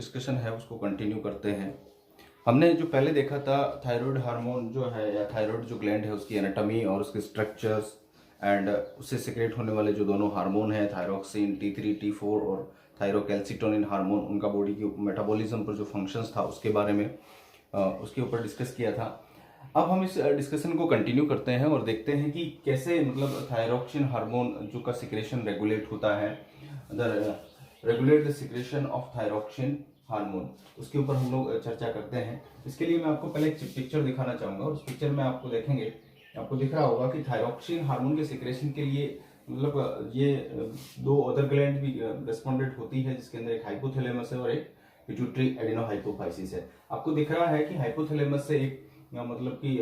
Discussion है उसको continue करते हैं। हमने जो पहले देखा था थायराइड हार्मोन जो है या थायराइड जो ग्लैंड है उसकी एनाटॉमी और उसके स्ट्रक्चर्स एंड उससे सिक्रेट होने वाले जो दोनों हार्मोन हैं थायरोक्सिन T3 T4 और थायरोकैल्सिटोनिन हार्मोन, उनका बॉडी की मेटाबॉलिज्म पर जो फंक्शंस था उसके बारे में उसके ऊपर डिस्कस किया था। अब हम इस डिस्कशन को कंटिन्यू करते हैं और देखते हैं कि कैसे मतलब थायरोक्सिन हार्मोन जो का सिक्रेशन रेगुलेट होता है, regulate the secretion of thyroxine hormone, उसके ऊपर हम लोग चर्चा करते हैं। इसके लिए मैं आपको पहले एक पिक्चर दिखाना चाहूँगा और उस पिक्चर में आपको देखेंगे, आपको दिख रहा होगा कि थायरोक्सिन हार्मोन के सिक्रेशन के लिए मतलब ये दो अदर ग्लैंड भी रेस्पोंडेंट होती है, जिसके अंदर एक हाइपोथैलेमस है और एक पिट्यूटरी एडिनोहाइपोफाइसिस है। आपको दिख रहा है कि हाइपोथैलेमस से एक मतलब कि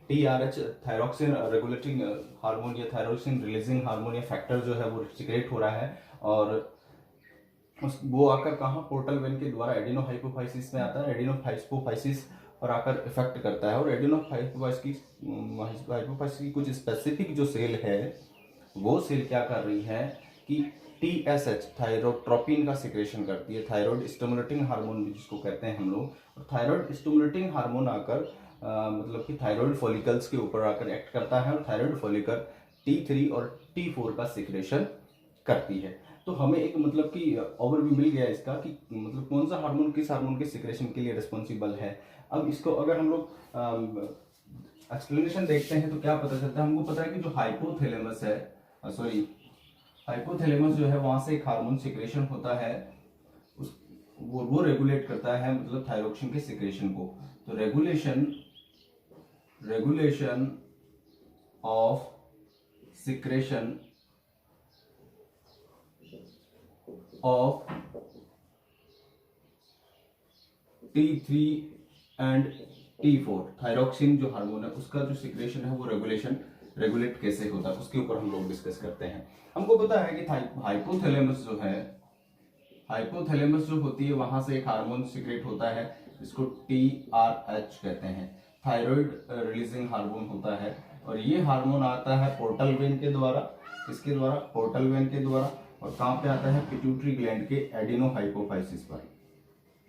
TRH थायरोक्सिन रेगुलेटिंग हार्मोन या थायरोक्सिन रिलीजिंग हार्मोन या फैक्टर जो है वो सिक्रेट हो रहा है और वो आकर कहाँ पोर्टल वेन के द्वारा एडिनोहाइपोफाइसिस में आता है। एडिनोहाइपोफाइसिस पर आकर इफेक्ट करता है और एडिनोहाइपोफाइसिस की कुछ स्पेसिफिक जो सेल है वो सेल क्या कर रही है कि TSH थायरोट्रोपिन का सिक्रेशन करती है, थायराइड स्टिमुलेटिंग हार्मोन भी जिसको कहते हैं हम लोग। और थायराइड स्टिमुलेटिंग हार्मोन आकर मतलब कि थायराइड फॉलिकल्स के ऊपर आकर एक्ट करता है और थायराइड फॉलिकल T3 और T4 का सिक्रेशन करती है। तो हमें एक मतलब कि ओवरव्यू मिल गया इसका कि मतलब कौन सा हार्मोन किस हार्मोन के सिक्रेशन के लिए रिस्पॉन्सिबल है। अब इसको अगर हम लोग एक्सप्लेनेशन देखते हैं तो क्या पता चलता है, हमको पता है कि जो हाइपोथैलेमस है हाइपोथैलेमस जो है वहां से एक हार्मोन सिक्रेशन होता है, वो रेगुलेट करता है मतलब थायरोक्सिन के सिक्रेशन को। तो regulation of secretion of T3 and T4 thyroxine जो हार्मोन है उसका जो सिक्रेशन है वो रेगुलेट कैसे होता है उसके ऊपर हम लोग डिस्कस करते हैं। हमको पता है कि हाइपोथैलेमस जो होती है वहां से एक हार्मोन सिक्रेट होता है जिसको TRH कहते हैं, थायराइड रिलीजिंग हार्मोन होता है। और ये हार्मोन आता है पोर्टल वेन के द्वारा, इसके द्वारा पोर्टल वेन के द्वारा, और कहाँ पे आता है पिट्यूटरी ग्लैंड के एडिनोहाइपोफाइसिस पर।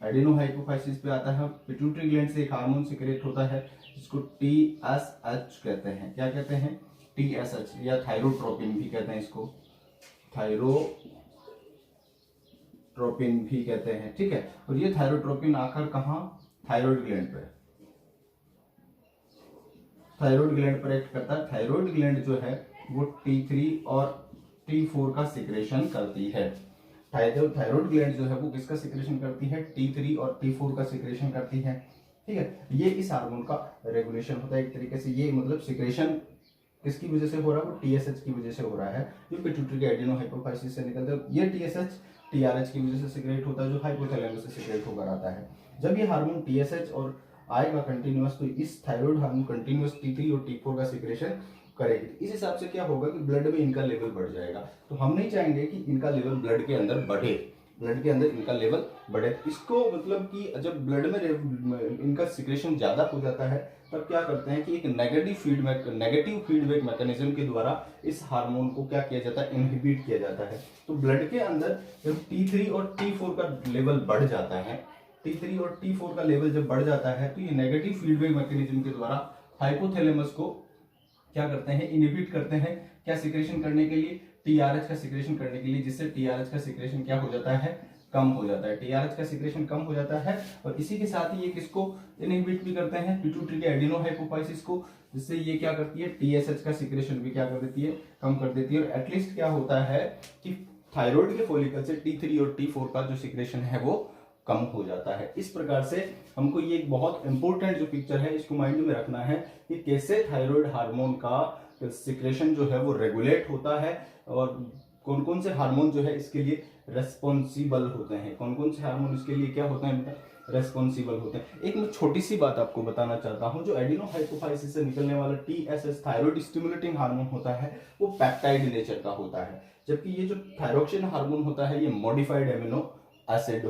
एडिनोहाइपोफाइसिस पे आता है, पिट्यूटरी ग्लैंड से एक हार्मोन सिक्रेट होता है जिसको TSH कहते हैं। क्या कहते हैं? TSH या थायरोट्रोपिन भी कहते हैं इसको, थायरोट्रोपिन भी कहते हैं, ठीक है। और ये थायरोट्रोपिन आकर कहाँ? थायराइड ग्लैंड पर एक्ट करता है। थायराइड ग्लैंड जो है वो T3 और T4 का सिक्रेशन करती है। थायराइड ग्लैंड जो है वो किसका सिक्रेशन करती है? T3 और T4 का सिक्रेशन करती है, ठीक है। ये इस हार्मोन का रेगुलेशन होता है एक तरीके से। ये मतलब सिक्रेशन किसकी वजह से हो रहा है? वो TSH की वजह से हो रहा है जो पिट्यूटरी के एडिनोहाइपोफाइसिस से निकलता है। ये TSH TRH की वजह से सिक्रेट होता है जो हाइपोथैलेमस से सिक्रेट होकर आता है। जब ये हार्मोन TSH और आएगा कंटिन्यूअस तो इस थायराइड हार्मोन कंटिन्यूअस T3 और T4 का सिक्रेशन करेगी। इस हिसाब से क्या होगा कि ब्लड में इनका लेवल बढ़ जाएगा। तो हम नहीं चाहेंगे कि इनका लेवल ब्लड के अंदर बढ़े, इनका लेवल बढ़े। इसको मतलब कि जब ब्लड में इनका सिक्रेशन ज्यादा हो जाता है तब क्या करते हैं कि एक नेगेटिव फीडबैक मैकेनिज्म के द्वारा इस हार्मोन को क्या किया जाता है? इनहिबिट किया जाता है। तो ब्लड के अंदर जब T3 और T4 का लेवल बढ़ जाता है, T3 और T4 का लेवल जब बढ़ जाता है तो ये नेगेटिव फीडबैक मैकेनिज्म के द्वारा हाइपोथैलेमस को क्या करते हैं? इनहिबिट करते हैं। क्या सिक्रेशन करने के लिए? TRH का सिक्रेशन करने के लिए, जिससे TRH का सिक्रेशन क्या हो जाता है? कम हो जाता है। TRH का सिक्रेशन कम हो जाता है और इसी के साथ ही ये किसको इनहिबिट भी करते हैं? पिट्यूटरी के एडिनोहाइपोफाइसिस को, जिससे ये क्या करती है? TSH का सिक्रेशन भी क्या कर देती है? कम कर देती है। और एटलीस्ट क्या होता है कि थायराइड के फॉलिकल से T3 और T4 का जो सिक्रेशन है वो कम हो जाता है। इस प्रकार से हमको ये एक बहुत इंपॉर्टेंट जो पिक्चर है इसको माइंड में रखना है कि कैसे थायराइड हार्मोन का सिक्रेशन जो है वो रेगुलेट होता है और कौन कौन से हार्मोन जो है इसके लिए रेस्पॉन्सिबल होते हैं, कौन कौन से हार्मोन इसके लिए क्या होते हैं? रेस्पॉन्सिबल होते हैं। एक मैं छोटी सी बात आपको बताना चाहता हूं, जो एडिनोहाइपोफाइसिस से निकलने वाला TSH थायराइड स्टिमुलेटिंग हार्मोन होता है वो पेप्टाइड नेचर का होता है, जबकि ये जो थायरोक्सिन हार्मोन होता है ये मॉडिफाइड एमिनो एसिड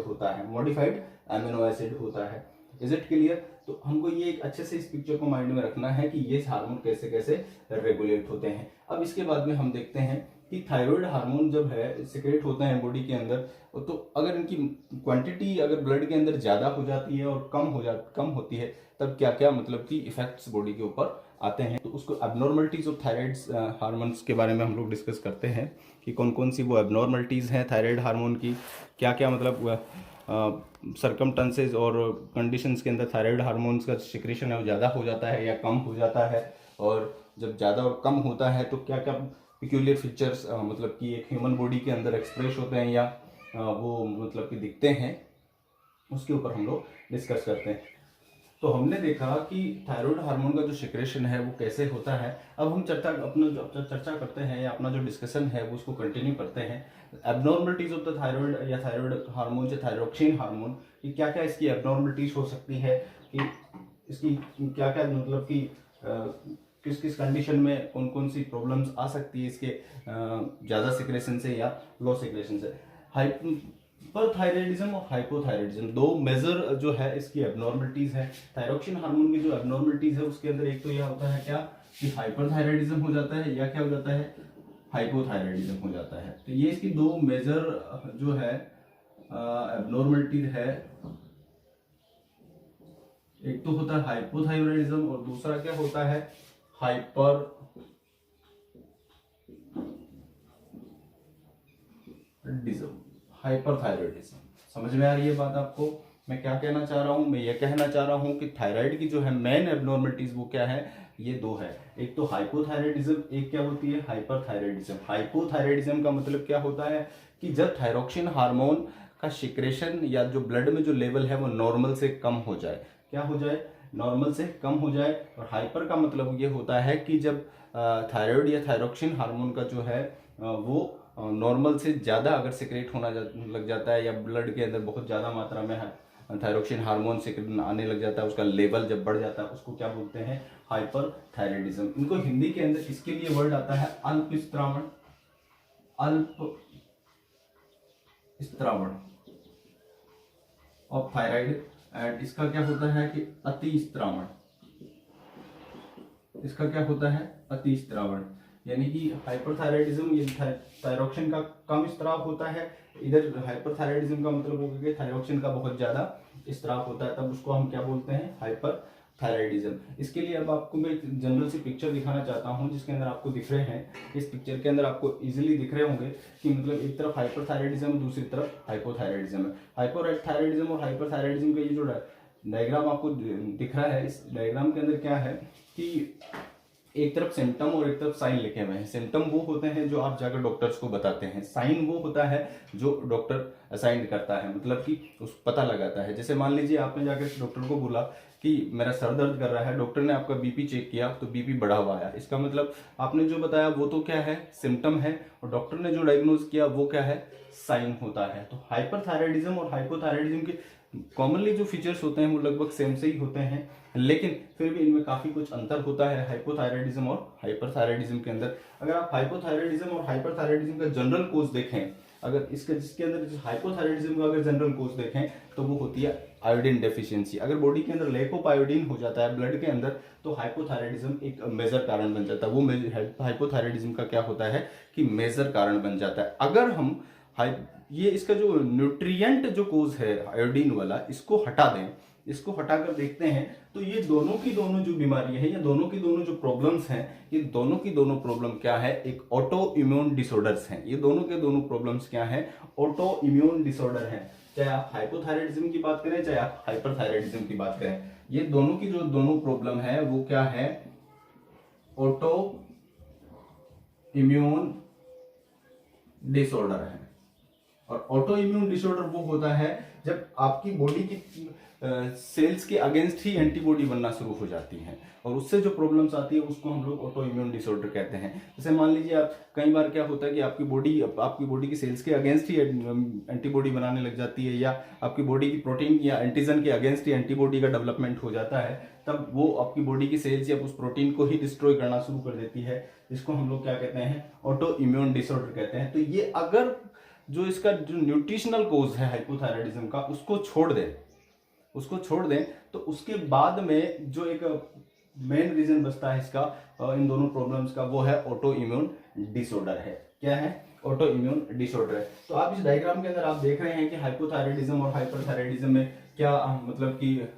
होता है। Is it clear? तो हमको ये एक अच्छे से इस पिक्चर को माइंड में रखना है कि ये हार्मोन कैसे कैसे रेगुलेट होते हैं। अब इसके बाद में हम देखते हैं कि थायराइड हार्मोन जब है सिक्रेट होते हैं बॉडी के अंदर, तो अगर इनकी क्वांटिटी अगर ब्लड के अंदर ज़्यादा हो जाती है और कम होती है, तब क्या क्या मतलब कि इफेक्ट्स बॉडी के ऊपर आते हैं। तो उसको एबनॉर्मलिटीज़ ऑफ थायराइड हार्मोन्स के बारे में हम लोग डिस्कस करते हैं कि कौन कौन सी वो एबनॉर्मलिटीज़ हैं थायराइड हार्मोन की, क्या क्या मतलब सरकमस्टेंसेज और कंडीशंस के अंदर थायराइड हार्मोन्स का सिक्रेशन है वो ज़्यादा हो जाता है या कम हो जाता है, और जब ज़्यादा और कम होता है तो क्या क्या पिक्यूलियर फीचर्स मतलब कि एक ह्यूमन बॉडी के अंदर एक्सप्रेस होते हैं या वो मतलब कि दिखते हैं, उसके ऊपर हम लोग डिस्कस करते हैं। तो हमने देखा कि थायराइड हार्मोन का जो सिक्रेशन है वो कैसे होता है। अब हम चर्चा करते हैं या अपना जो डिस्कशन है वो उसको कंटिन्यू करते हैं। एबनॉर्मलिटीज ऑफ द थायराइड या थायराइड हार्मोन या थायरोक्सिन हार्मोन कि क्या क्या इसकी एबनॉर्मलिटीज हो सकती है, कि इसकी क्या क्या मतलब कि किस किस कंडीशन में कौन कौन सी प्रॉब्लम्स आ सकती है इसके ज़्यादा सिक्रेशन से या लो सिक्रेशन से। हाइपरथायराइडिज्म और हाइपोथायराइडिज्म दो मेजर जो है इसकी एबनॉर्मलिटीज है। थायरोक्सिन हार्मोन की जो एबनॉर्मलिटीज है उसके अंदर एक तो यह होता है क्या कि हाइपरथायराइडिज्म हो जाता है या क्या हो जाता है हाइपोथायराइडिज्म हो जाता है। तो ये इसकी दो मेजर जो है एबनॉर्मलिटीज है, एक तो होता है हाइपोथायराइडिज्म और दूसरा क्या होता है हाइपरथायराइडिज्म। समझ में आ रही है बात आपको मैं क्या कहना चाह रहा हूं? मैं ये कहना चाह रहा हूं कि थायराइड की जो है मेन एबनॉर्मलिटीज वो क्या है, ये दो है, एक तो हाइपोथायराइडिज्म, एक क्या होती है हाइपरथायराइडिज्म। हाइपोथायराइडिज्म का मतलब क्या होता है कि जब थायरोक्सिन हार्मोन का सिक्रेशन या जो ब्लड में जो लेवल है वो नॉर्मल से कम हो जाए, क्या हो जाए, नॉर्मल से कम हो जाए। और हाइपर का मतलब ये होता है कि जब थायराइड या थायरोक्सिन हार्मोन का जो है वो नॉर्मल से ज़्यादा अगर सिक्रेट होना लग जाता है या ब्लड के अंदर बहुत ज़्यादा मात्रा में थायरोक्सिन हार्मोन सिक्रेट आने लग जाता है, उसका लेवल जब बढ़ जाता है उसको क्या बोलते हैं हाइपरथायराइडिज्म। इनको हिंदी के अंदर इसके लिए वर्ड आता है अल्प स्त्रावण ऑफ थायराइड, एंड इसका क्या होता है कि अति स्त्रावण, इसका क्या होता है अति स्त्रावण। यानी कि हाइपरथायराइडिज्म ये थायरोक्सिन का कम स्त्राव होता है, इधर हाइपरथायराइडिज्म का मतलब होगा कि थायरोक्सिन का बहुत ज्यादा स्त्राव होता है, तब उसको हम क्या बोलते हैं हाइपरथायराइडिज्म। इसके लिए अब आपको मैं एक जनरल सी पिक्चर दिखाना चाहता हूं जिसके अंदर आपको दिख रहे हैं, इस पिक्चर के अंदर आपको इजीली दिख रहे होंगे कि मतलब एक तरफ हाइपरथायराइडिज्म दूसरी तरफ हाइपोथायराइडिज्म है। हाइपोथायराइडिज्म और हाइपरथायराइडिज्म का ये जो डायग्राम आपको दिख रहा है, इस डायग्राम के अंदर क्या है कि एक तरफ सिम्टम और एक तरफ साइन लिखे हुए हैं। सिम्टम वो होते हैं जो आप जाकर डॉक्टर्स को बताते हैं, साइन वो होता है जो डॉक्टर असाइन करता है, मतलब कि उस पता लगाता है। जैसे मान लीजिए आपने जाकर डॉक्टर को बोला कि मेरा सर दर्द कर रहा है, डॉक्टर ने आपका बीपी चेक किया तो बीपी बढ़ा हुआ आया, इसका मतलब आपने जो बताया वो तो क्या है सिम्टम है, और डॉक्टर ने जो डायग्नोज किया वो क्या है साइन होता है। तो हाइपरथायराइडिज्म और हाइपोथायराइडिज्म के कॉमनली जो फीचर्स होते हैं वो लगभग सेम से ही होते हैं, लेकिन फिर भी इनमें काफी कुछ अंतर होता है हाइपोथायराइडिज्म और हाइपरथायराइडिज्म के अंदर। अगर आप हाइपोथायराइडिज्म और हाइपरथायराइडिज्म का जनरल कोर्स देखें, अगर इसके जिसके अंदर हाइपोथायराइडिज्म का अगर जनरल कोर्स देखें तो वो होती है आयोडीन डेफिशिएंसी। अगर बॉडी के अंदर लैक ऑफ आयोडीन हो जाता है ब्लड के अंदर तो हाइपोथायराइडिज्म एक मेजर कारण बन जाता है। वो हाइपोथायराइडिज्म का क्या होता है कि मेजर कारण बन जाता है। अगर हम ये इसका जो न्यूट्रिएंट जो कोज है आयोडीन वाला, इसको हटा दें, इसको हटाकर देखते हैं तो ये दोनों की दोनों जो बीमारियां हैं या दोनों की दोनों जो प्रॉब्लम्स हैं, ये दोनों की दोनों प्रॉब्लम क्या है, एक ऑटो इम्यून डिसऑर्डर्स हैं। ये दोनों के दोनों प्रॉब्लम्स क्या हैं, ऑटो इम्यून डिसऑर्डर हैं। चाहे आप हाइपोथायराइडिज्म की बात करें चाहे आप हाइपरथायराइडिज्म की बात करें, ये दोनों की जो दोनों प्रॉब्लम है वो क्या है ऑटो इम्यून डिसऑर्डर है। और ऑटो इम्यून डिसऑर्डर वो होता है जब आपकी बॉडी की सेल्स के अगेंस्ट ही एंटीबॉडी बनना शुरू हो जाती हैं और उससे जो प्रॉब्लम्स आती है उसको हम लोग ऑटो इम्यून डिसऑर्डर कहते हैं। जैसे मान लीजिए आप कई बार क्या होता है कि आपकी बॉडी की सेल्स के अगेंस्ट ही एंटीबॉडी बनाने लग जाती है, या आपकी बॉडी की प्रोटीन या एंटीजन के अगेंस्ट ही एंटीबॉडी का डेवलपमेंट हो जाता है, तब वो आपकी बॉडी की सेल्स या उस प्रोटीन को ही डिस्ट्रॉय करना शुरू कर देती है। इसको हम लोग क्या कहते हैं ऑटो इम्यून डिसऑर्डर कहते हैं। तो ये अगर जो इसका जो न्यूट्रिशनल कोज है हाइपोथायराइडिज्म का उसको छोड़ दें तो उसके बाद में जो एक मेन रीजन बचता है इसका इन दोनों प्रॉब्लम्स का वो है ऑटो इम्यून डिसऑर्डर है। क्या है, ऑटो इम्यून डिसऑर्डर है। तो आप इस डायग्राम के अंदर आप देख रहे हैं कि हाइपोथायराइडिज्म और हाइपरथायराइडिज्म में क्या मतलब कि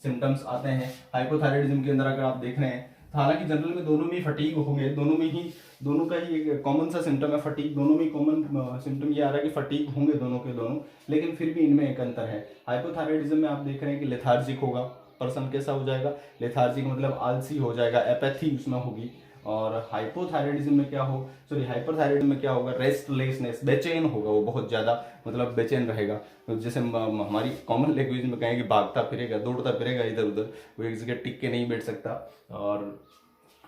सिम्टम्स आते हैं। हाइपोथायराइडिज्म के अंदर अगर आप देख रहे हैं, तो हालांकि जनरल में दोनों में फटीग होंगे, दोनों का ही एक कॉमन सा सिम्टम है फटीग, दोनों में कॉमन सिम्टम ये आ रहा है कि फटीग होंगे दोनों के दोनों, लेकिन फिर भी इनमें एक अंतर है। हाइपोथायराइडिज्म में आप देख रहे हैं कि लेथार्जिक होगा, पर्सन कैसा हो जाएगा, लेथार्जिक मतलब आलसी हो जाएगा, एपैथी उसमें होगी। और हाइपोथायराइडिज्म में क्या हो, सॉरी हाइपरथायराइडिज्म में क्या होगा, रेस्टलेसनेस, बेचैन होगा वो बहुत ज्यादा, मतलब बेचैन रहेगा। तो जैसे हमारी कॉमन लैंग्वेज में कहें कि भागता फिरेगा, दौड़ता फिरेगा इधर उधर, वो एक जगह टिक के नहीं बैठ सकता।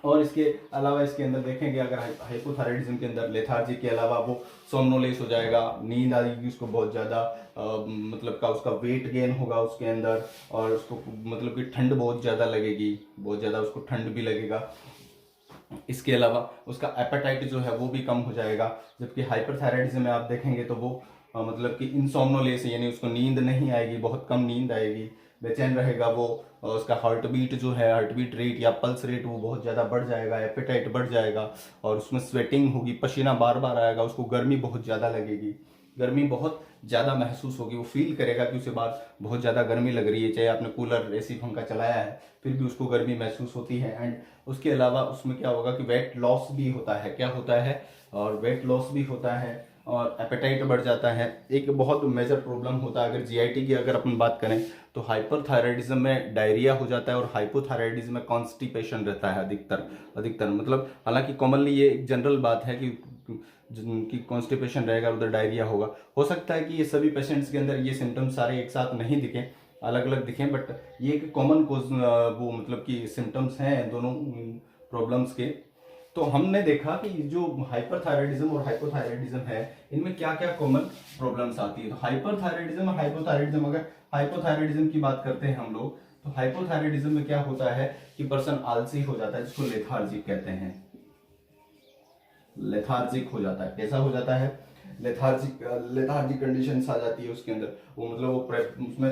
और इसके अलावा इसके अंदर देखेंगे अगर हाइपोथायराइडिज्म के अंदर लेथार्जी के अलावा वो सोमनोलेस हो जाएगा, नींद आएगी उसको बहुत ज़्यादा, मतलब का उसका वेट गेन होगा उसके अंदर, और उसको मतलब कि ठंड बहुत ज़्यादा लगेगी, बहुत ज़्यादा उसको ठंड भी लगेगा। इसके अलावा उसका एपेटाइट जो है वो भी कम हो जाएगा। जबकि हाइपरथायराइडिज्म में आप देखेंगे तो वो मतलब कि इंसोम्नोलेस यानी उसको नींद नहीं आएगी, बहुत कम नींद आएगी, बेचैन रहेगा वो, उसका हार्ट बीट जो है, हार्ट बीट रेट या पल्स रेट वो बहुत ज़्यादा बढ़ जाएगा, एपेटाइट बढ़ जाएगा, और उसमें स्वेटिंग होगी, पसीना बार बार आएगा, उसको गर्मी बहुत ज़्यादा लगेगी, गर्मी बहुत ज़्यादा महसूस होगी, वो फील करेगा कि उसे बाहर बहुत ज़्यादा गर्मी लग रही है, चाहे आपने कूलर एसी पंखा चलाया है फिर भी उसको गर्मी महसूस होती है। एंड उसके अलावा उसमें क्या होगा कि वेट लॉस भी होता है, क्या होता है, और वेट लॉस भी होता है, और एपेटाइट बढ़ जाता है। एक बहुत मेजर प्रॉब्लम होता है अगर जीआईटी की अगर अपन बात करें तो हाइपरथायराइडिज्म में डायरिया हो जाता है, और हाइपोथायराइडिज्म में कॉन्स्टिपेशन रहता है अधिकतर मतलब, हालांकि कॉमनली ये एक जनरल बात है कि कॉन्स्टिपेशन रहेगा, उधर डायरिया होगा। हो सकता है कि ये सभी पेशेंट्स के अंदर ये सिम्टम्स सारे एक साथ नहीं दिखें, अलग अलग दिखें, बट ये एक कॉमन कोज वो मतलब कि सिम्टम्स हैं दोनों प्रॉब्लम्स के। तो हमने देखा कि जो हाइपरथायराइडिज्म और हाइपोथायराइडिज्म है इनमें क्या क्या कॉमन प्रॉब्लम्स आती है। तो हाइपरथायराइडिज्म और हाइपोथायराइडिज्म, अगर हाइपोथायराइडिज्म की बात करते हैं हम लोग, तो हाइपोथायराइडिज्म में क्या होता है कि पर्सन आलसी हो जाता है, जिसको लेथार्जिक कहते हैं, लेथार्जिक हो जाता है। कैसा हो जाता है, लेथार्जिक कंडीशंस आ जाती है उसके अंदर, वो मतलब वो उसमें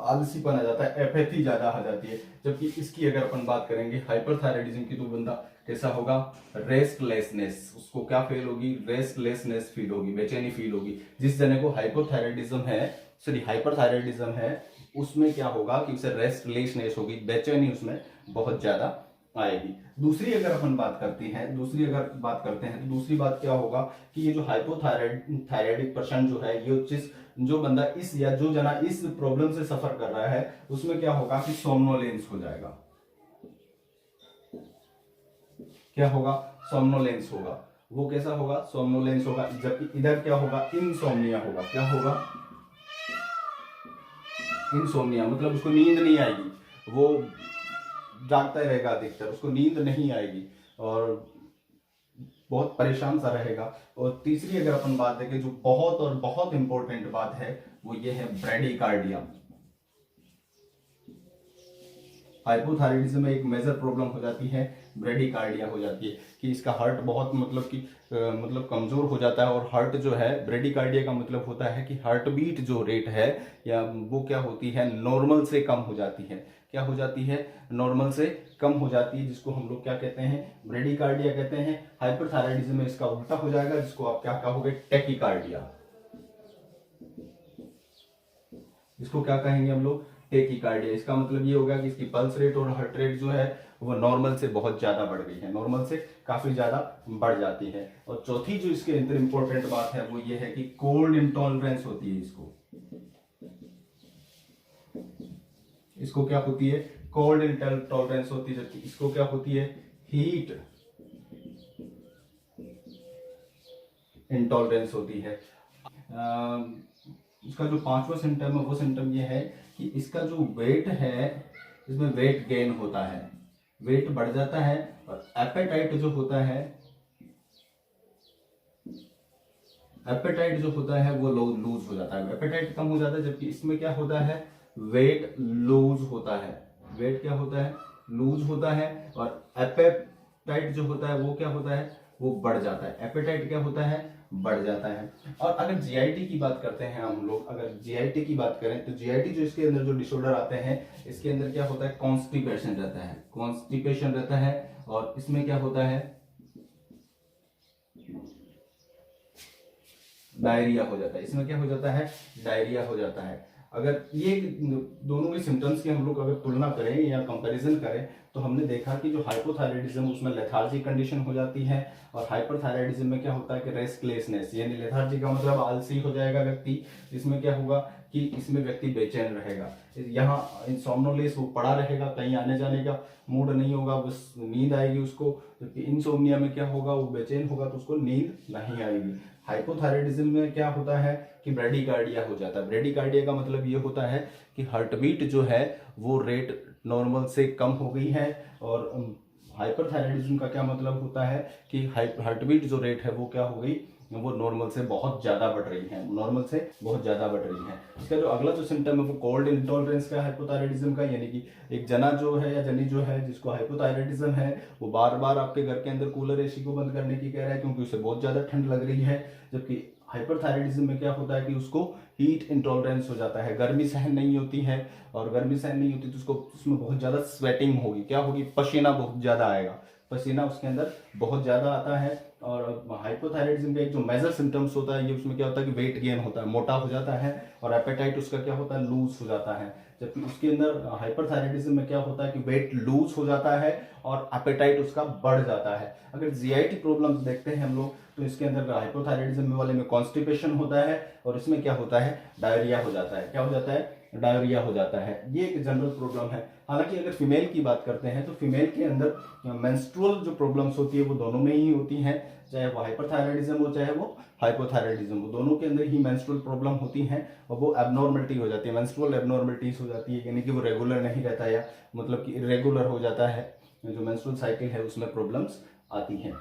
आलसीपन आ जाता है, एपैथी ज्यादा आ जाती है। जबकि इसकी अगर अपन बात करेंगे हाइपरथायराइडिज्म की, तो बंदा कैसा होगा, रेस्टलेसनेस, उसको क्या फील होगी, रेस्टलेसनेस फील होगी, बेचैनी फील होगी। जिस जने को हाइपोथायराइडिज्म है, सॉरी हाइपरथायराइडिज्म है, उसमें क्या होगा कि उसे रेस्टलेसनेस होगी, बेचैनी उसमें बहुत ज्यादा आएगी। दूसरी अगर अपन बात करते हैं तो दूसरी बात क्या होगा कि ये जो हाइपोथायराइडिक पर्सन जो है, ये जो बंदा इस या जो जना इस प्रॉब्लम से सफर कर रहा है, उसमें क्या होगा कि सोमनोलेंस हो जाएगा। क्या होगा, सोमनोलेंस होगा। वो कैसा होगा, सोमनोलेंस होगा। जबकि इधर क्या होगा, इनसोम्निया होगा। क्या होगा, इनसोम्निया, मतलब उसको नींद नहीं आएगी, वो जागता ही रहेगा अधिकतर, उसको नींद नहीं आएगी और बहुत परेशान सा रहेगा। और तीसरी अगर अपन बात है कि जो बहुत और बहुत इंपॉर्टेंट बात है वो ये है ब्रेडिकार्डिया। हाइपोथायराइडिज्म में एक मेजर प्रॉब्लम हो जाती है, ब्रेडिकार्डिया हो जाती है, कि इसका हार्ट बहुत मतलब कि मतलब कमजोर हो जाता है। और हार्ट जो है, ब्रेडिकार्डिया का मतलब होता है कि हार्ट बीट जो रेट है या वो क्या होती है, नॉर्मल से कम हो जाती है। क्या हो जाती है, नॉर्मल से कम हो जाती है, जिसको हम लोग क्या कहते हैं, ब्रेडिकार्डिया कहते हैं। हाइपरथायराइडिज्म में इसका उल्टा हो जाएगा, जिसको आप क्या कहोगे, टेकिकार्डिया। इसको क्या कहेंगे हम लोग, टेकिकार्डिया। इसका मतलब ये होगा कि इसकी पल्स रेट और हार्ट रेट जो है वो नॉर्मल से बहुत ज्यादा बढ़ गई है, नॉर्मल से काफी ज्यादा बढ़ जाती है। और चौथी जो इसके अंदर इंपॉर्टेंट बात है वो ये है कि कोल्ड इंटॉलरेंस होती है इसको क्या होती है, कोल्ड इंटॉलरेंस होती है। जबकि इसको क्या होती है, हीट इंटॉलरेंस होती है। इसका जो पांचवा सिम्टम है वो सिम्टम ये है कि इसका जो वेट है, इसमें वेट गेन होता है, वेट बढ़ जाता है। और एपेटाइट जो होता है, एपेटाइट जो होता है वो लूज हो जाता है, एपेटाइट कम हो जाता है। जबकि इसमें क्या होता है, वेट लूज होता है, वेट क्या होता है, लूज होता है। और एपेटाइट जो होता है वो क्या होता है, वो बढ़ जाता है। एपेटाइट क्या होता है, बढ़ जाता है। और अगर जीआईटी की बात करते हैं हम लोग, अगर जीआईटी की बात करें तो जीआईटी जो इसके अंदर जो डिसऑर्डर आते हैं, इसके अंदर क्या होता है, कॉन्स्टिपेशन रहता है, कॉन्स्टिपेशन रहता है। और इसमें क्या होता है, डायरिया हो जाता है। इसमें क्या हो जाता है, डायरिया हो जाता है। अगर ये दोनों के सिम्टम्स की हम लोग अगर तुलना करें या कंपैरिजन करें तो हमने देखा कि जो हाइपोथायराइडिज्म उसमें लेथार्जिक कंडीशन हो जाती है, और हाइपरथायराइडिज्म में क्या होता है कि रेस्टलेसनेस, यानी लेथार्जी का मतलब आलसी हो जाएगा व्यक्ति। इसमें क्या होगा कि इसमें व्यक्ति बेचैन रहेगा, यहाँ इंसोम्नोलेस वो पड़ा रहेगा, कहीं आने जाने का मूड नहीं होगा, बस नींद आएगी उसको। जबकि इंसोम्निया में क्या होगा, वो बेचैन होगा तो उसको नींद नहीं आएगी। हाइपोथायराइडिज्म में क्या होता है कि ब्रेडिकार्डिया हो जाता है। ब्रेडिकार्डिया का मतलब ये होता है कि हार्टबीट जो है वो रेट नॉर्मल से कम हो गई है, और हाइपरथायराइडिज्म का क्या मतलब होता है कि हार्टबीट जो रेट है वो क्या हो गई, वो नॉर्मल से बहुत ज्यादा बढ़ रही है, नॉर्मल से बहुत ज्यादा बढ़ रही है। इसका जो अगला जो सिम्टम है वो कोल्ड इंटॉलरेंस का, हाइपोथायराइडिज्म का, यानी कि एक जना जो है या जनी जो है जिसको हाइपोथायराइडिज्म है वो बार बार आपके घर के अंदर कूलर एसी को बंद करने की कह रहा है क्योंकि उसे बहुत ज्यादा ठंड लग रही है। जबकि हाइपरथायराइडिज्म में क्या होता है कि उसको हीट इंटॉलरेंस हो जाता है, गर्मी सहन नहीं होती है, और गर्मी सहन नहीं होती तो उसको उसमें बहुत ज्यादा स्वेटिंग होगी, क्या होगी, पसीना बहुत ज्यादा आएगा, पसीना उसके अंदर बहुत ज्यादा आता है। और हाइपोथायराइडिज्म का एक जो मेजर सिम्टम्स होता है ये उसमें क्या होता है कि वेट गेन होता है, मोटा हो जाता है, और एपेटाइट उसका क्या होता है, लूज हो जाता है। जबकि उसके अंदर हाइपरथायराइडिज्म में क्या होता है कि वेट लूज हो जाता है और एपेटाइट उसका बढ़ जाता है। अगर जीआईटी प्रॉब्लम्स देखते हैं हम लोग तो इसके अंदर हाइपोथायराइडिज्म वाले में कॉन्स्टिपेशन होता है, और इसमें क्या होता है, डायरिया हो जाता है। क्या हो जाता है, डायरिया हो जाता है। ये एक जनरल प्रॉब्लम है। हालांकि अगर फीमेल की बात करते हैं तो फीमेल के अंदर मेंस्ट्रुअल जो प्रॉब्लम्स होती है वो दोनों में ही होती हैं, चाहे वो हाइपरथायराइडिज्म हो चाहे वो हाइपोथायराइडिज्म हो, दोनों के अंदर ही मेंस्ट्रुअल प्रॉब्लम होती हैं, और वो एबनॉर्मलिटी हो जाती है, मेंस्ट्रुअल एबनॉर्मलिटीज हो जाती है, यानी कि वो रेगुलर नहीं रहता या मतलब कि इरेगुलर हो जाता है, जो मेंस्ट्रुअल साइकिल है उसमें प्रॉब्लम्स आती हैं।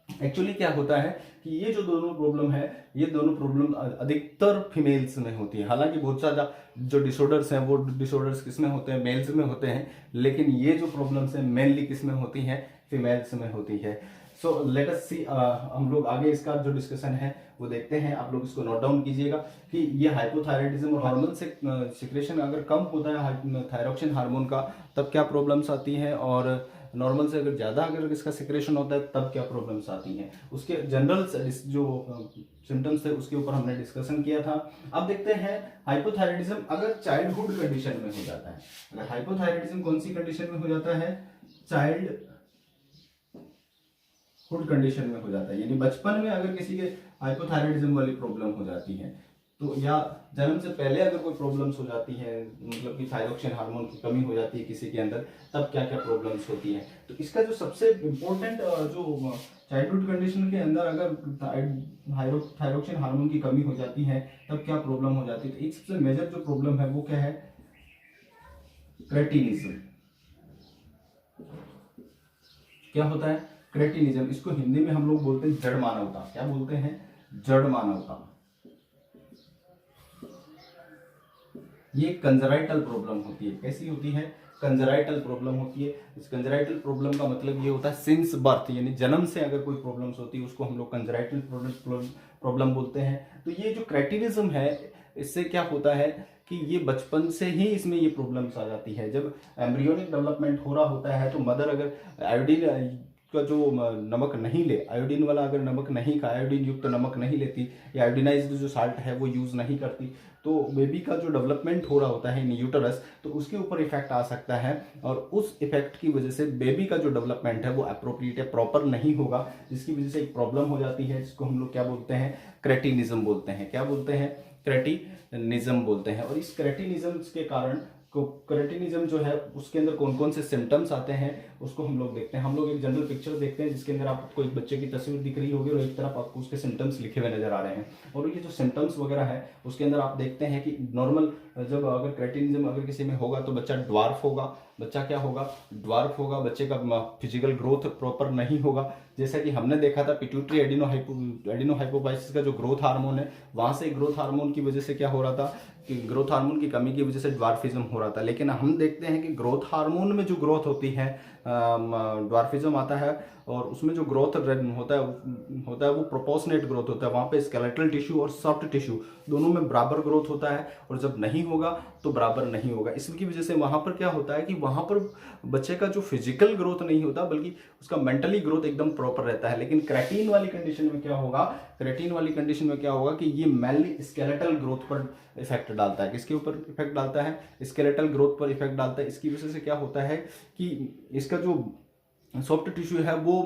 एक्चुअली क्या होता है कि ये जो दोनों प्रॉब्लम है ये दोनों प्रॉब्लम अधिकतर फीमेल्स में होती है। हालांकि बहुत सारा जो डिसऑर्डर्स हैं वो डिसऑर्डर्स किसमें होते हैं, मेल्स में होते हैं, लेकिन ये जो प्रॉब्लम्स हैं मेनली किसमें होती हैं, फीमेल्स में होती है। सो लेट अस सी, हम लोग आगे इसका जो डिस्कशन है वो देखते हैं। आप लोग इसको नोट डाउन कीजिएगा कि ये हाइपोथायराइडिज्म और हार्मोन से सिक्रेशन अगर कम होता है थायरोक्सिन हार्मोन का तब क्या प्रॉब्लम्स आती हैं, और नॉर्मल से अगर ज्यादा अगर इसका सिक्रेशन होता है तब क्या प्रॉब्लम्स आती हैं। उसके जनरल जो सिम्टम्स थे उसके ऊपर हमने डिस्कशन किया था। अब देखते हैं हाइपोथायराइडिज्म अगर चाइल्डहुड कंडीशन में हो जाता है। अगर हाइपोथायराइडिज्म कौन सी कंडीशन में हो जाता है, चाइल्डहुड कंडीशन में हो जाता है, यानी बचपन में अगर किसी के हाइपोथायराइडिज्म वाली प्रॉब्लम हो जाती है तो, या जन्म से पहले अगर कोई प्रॉब्लम्स हो जाती है, मतलब कि थायरोक्सिन हार्मोन की कमी हो जाती है किसी के अंदर, तब क्या क्या प्रॉब्लम्स होती हैं। तो इसका जो सबसे इम्पोर्टेंट जो चाइल्डहुड कंडीशन के अंदर अगर थायरोक्सिन हार्मोन की कमी हो जाती है तब क्या प्रॉब्लम हो जाती है, तो एक सबसे मेजर जो प्रॉब्लम है वो क्या है, क्रेटिनिज्म। क्या होता है, क्रेटिनिज्म। इसको हिंदी में हम लोग बोलते हैं जड़ मानवता। क्या बोलते हैं, जड़ मानवता। ये कंजराइटल प्रॉब्लम होती है। कैसी होती है, कंजराइटल प्रॉब्लम होती है। इस कंजराइटल प्रॉब्लम का मतलब ये होता है सिंस बर्थ, यानी जन्म से अगर कोई प्रॉब्लम्स होती है उसको हम लोग कंजराइटल प्रॉब्लम बोलते हैं। तो ये जो क्रेटिनिज्म है इससे क्या होता है कि ये बचपन से ही इसमें ये प्रॉब्लम्स आ जाती है। जब एम्ब्रियोनिक डेवलपमेंट हो रहा होता है तो मदर अगर आयोडीन का जो नमक नहीं ले, आयोडीन वाला अगर नमक नहीं खाए, आयोडीन युक्त नमक नहीं लेती या आयोडीनाइज्ड जो साल्ट है वो यूज नहीं करती, तो बेबी का जो डेवलपमेंट हो रहा होता है इन यूटरस तो उसके ऊपर इफेक्ट आ सकता है, और उस इफेक्ट की वजह से बेबी का जो डेवलपमेंट है वो अप्रोप्रिएट है, प्रॉपर नहीं होगा, जिसकी वजह से एक प्रॉब्लम हो जाती है जिसको हम लोग क्या बोलते हैं, क्रेटिनिज्म बोलते हैं। क्या बोलते हैं, क्रेटिनिज्म बोलते हैं। और इस क्रेटिनिज्म के कारण क्रेटिनिज्म जो है उसके अंदर कौन कौन से सिम्टम्स आते हैं उसको हम लोग देखते हैं। हम लोग एक जनरल पिक्चर देखते हैं जिसके अंदर आपको एक बच्चे की तस्वीर दिख रही होगी और एक तरफ आपको उसके सिम्टम्स लिखे हुए नजर आ रहे हैं, और ये जो सिम्टम्स वगैरह है उसके अंदर आप देखते हैं कि नॉर्मल जब अगर क्रेटिनिज्म अगर किसी में होगा तो बच्चा ड्वार्फ होगा, बच्चा क्या होगा, ड्वार्फ होगा, बच्चे का फिजिकल ग्रोथ प्रॉपर नहीं होगा। जैसा कि हमने देखा था पिट्यूटरी एडिनोहाइपोफाइसिस का जो ग्रोथ हार्मोन है वहां से ग्रोथ हार्मोन की वजह से क्या हो रहा था कि ग्रोथ हार्मोन की कमी की वजह से ड्वार्फिज्म हो रहा था। लेकिन हम देखते हैं कि ग्रोथ हार्मोन में जो ग्रोथ होती है ड्वार्फिज्म आता है और उसमें जो ग्रोथ होता है वो प्रोपोर्शनेट ग्रोथ होता है। वहाँ पे स्केलेटल टिश्यू और सॉफ्ट टिश्यू दोनों में बराबर ग्रोथ होता है, और जब नहीं होगा तो बराबर नहीं होगा। इसकी वजह से वहाँ पर क्या होता है कि वहाँ पर बच्चे का जो फिजिकल ग्रोथ नहीं होता बल्कि उसका मेंटली ग्रोथ एकदम प्रॉपर रहता है। लेकिन क्रेटीन वाली कंडीशन में क्या होगा, क्रेटीन वाली कंडीशन में क्या होगा कि ये मेनली स्केलेटल ग्रोथ पर इफेक्ट डालता है। किसके ऊपर इफेक्ट डालता है? स्केलेटल ग्रोथ पर इफेक्ट डालता है। इसकी वजह से क्या होता है कि इसका जो सॉफ्ट टिश्यू है वो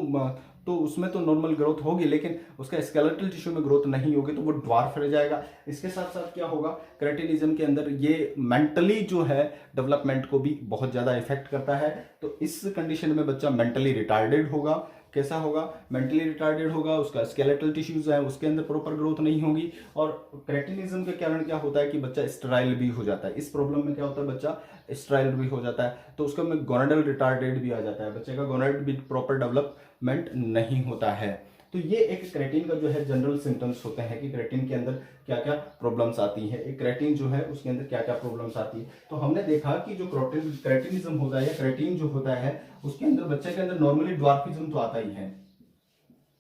तो उसमें तो नॉर्मल ग्रोथ होगी, लेकिन उसका स्केलेटल टिश्यू में ग्रोथ नहीं होगी तो वो ड्वार्फ रह जाएगा। इसके साथ साथ क्या होगा, क्रेटिनिज्म के अंदर ये मेंटली जो है डेवलपमेंट को भी बहुत ज़्यादा इफेक्ट करता है। तो इस कंडीशन में बच्चा मेंटली रिटार्डेड होगा। कैसा होगा? मेंटली रिटार्डेड होगा, उसका स्केलेटल टिश्यूज है उसके अंदर प्रॉपर ग्रोथ नहीं होगी। और क्रेटिनिज्म के कारण क्या होता है कि बच्चा स्टेराइल भी हो जाता है। इस प्रॉब्लम में क्या होता है, बच्चा स्टेराइल भी हो जाता है, तो उसका में गोनाडल रिटार्डेड भी आ जाता है, बच्चे का गोनाड भी प्रॉपर डेवलपमेंट नहीं होता है। तो ये एक क्रेटिन का जो है जनरल सिम्टम्स होते हैं कि क्रेटिन के अंदर क्या क्या प्रॉब्लम्स आती है, एक क्रेटिन जो है उसके अंदर क्या क्या प्रॉब्लम्स आती है। तो हमने देखा कि जो क्रेटिनिज्म होता है या क्रेटिन जो होता है उसके अंदर बच्चे के अंदर नॉर्मली ड्वार्फिज्म तो आता ही है।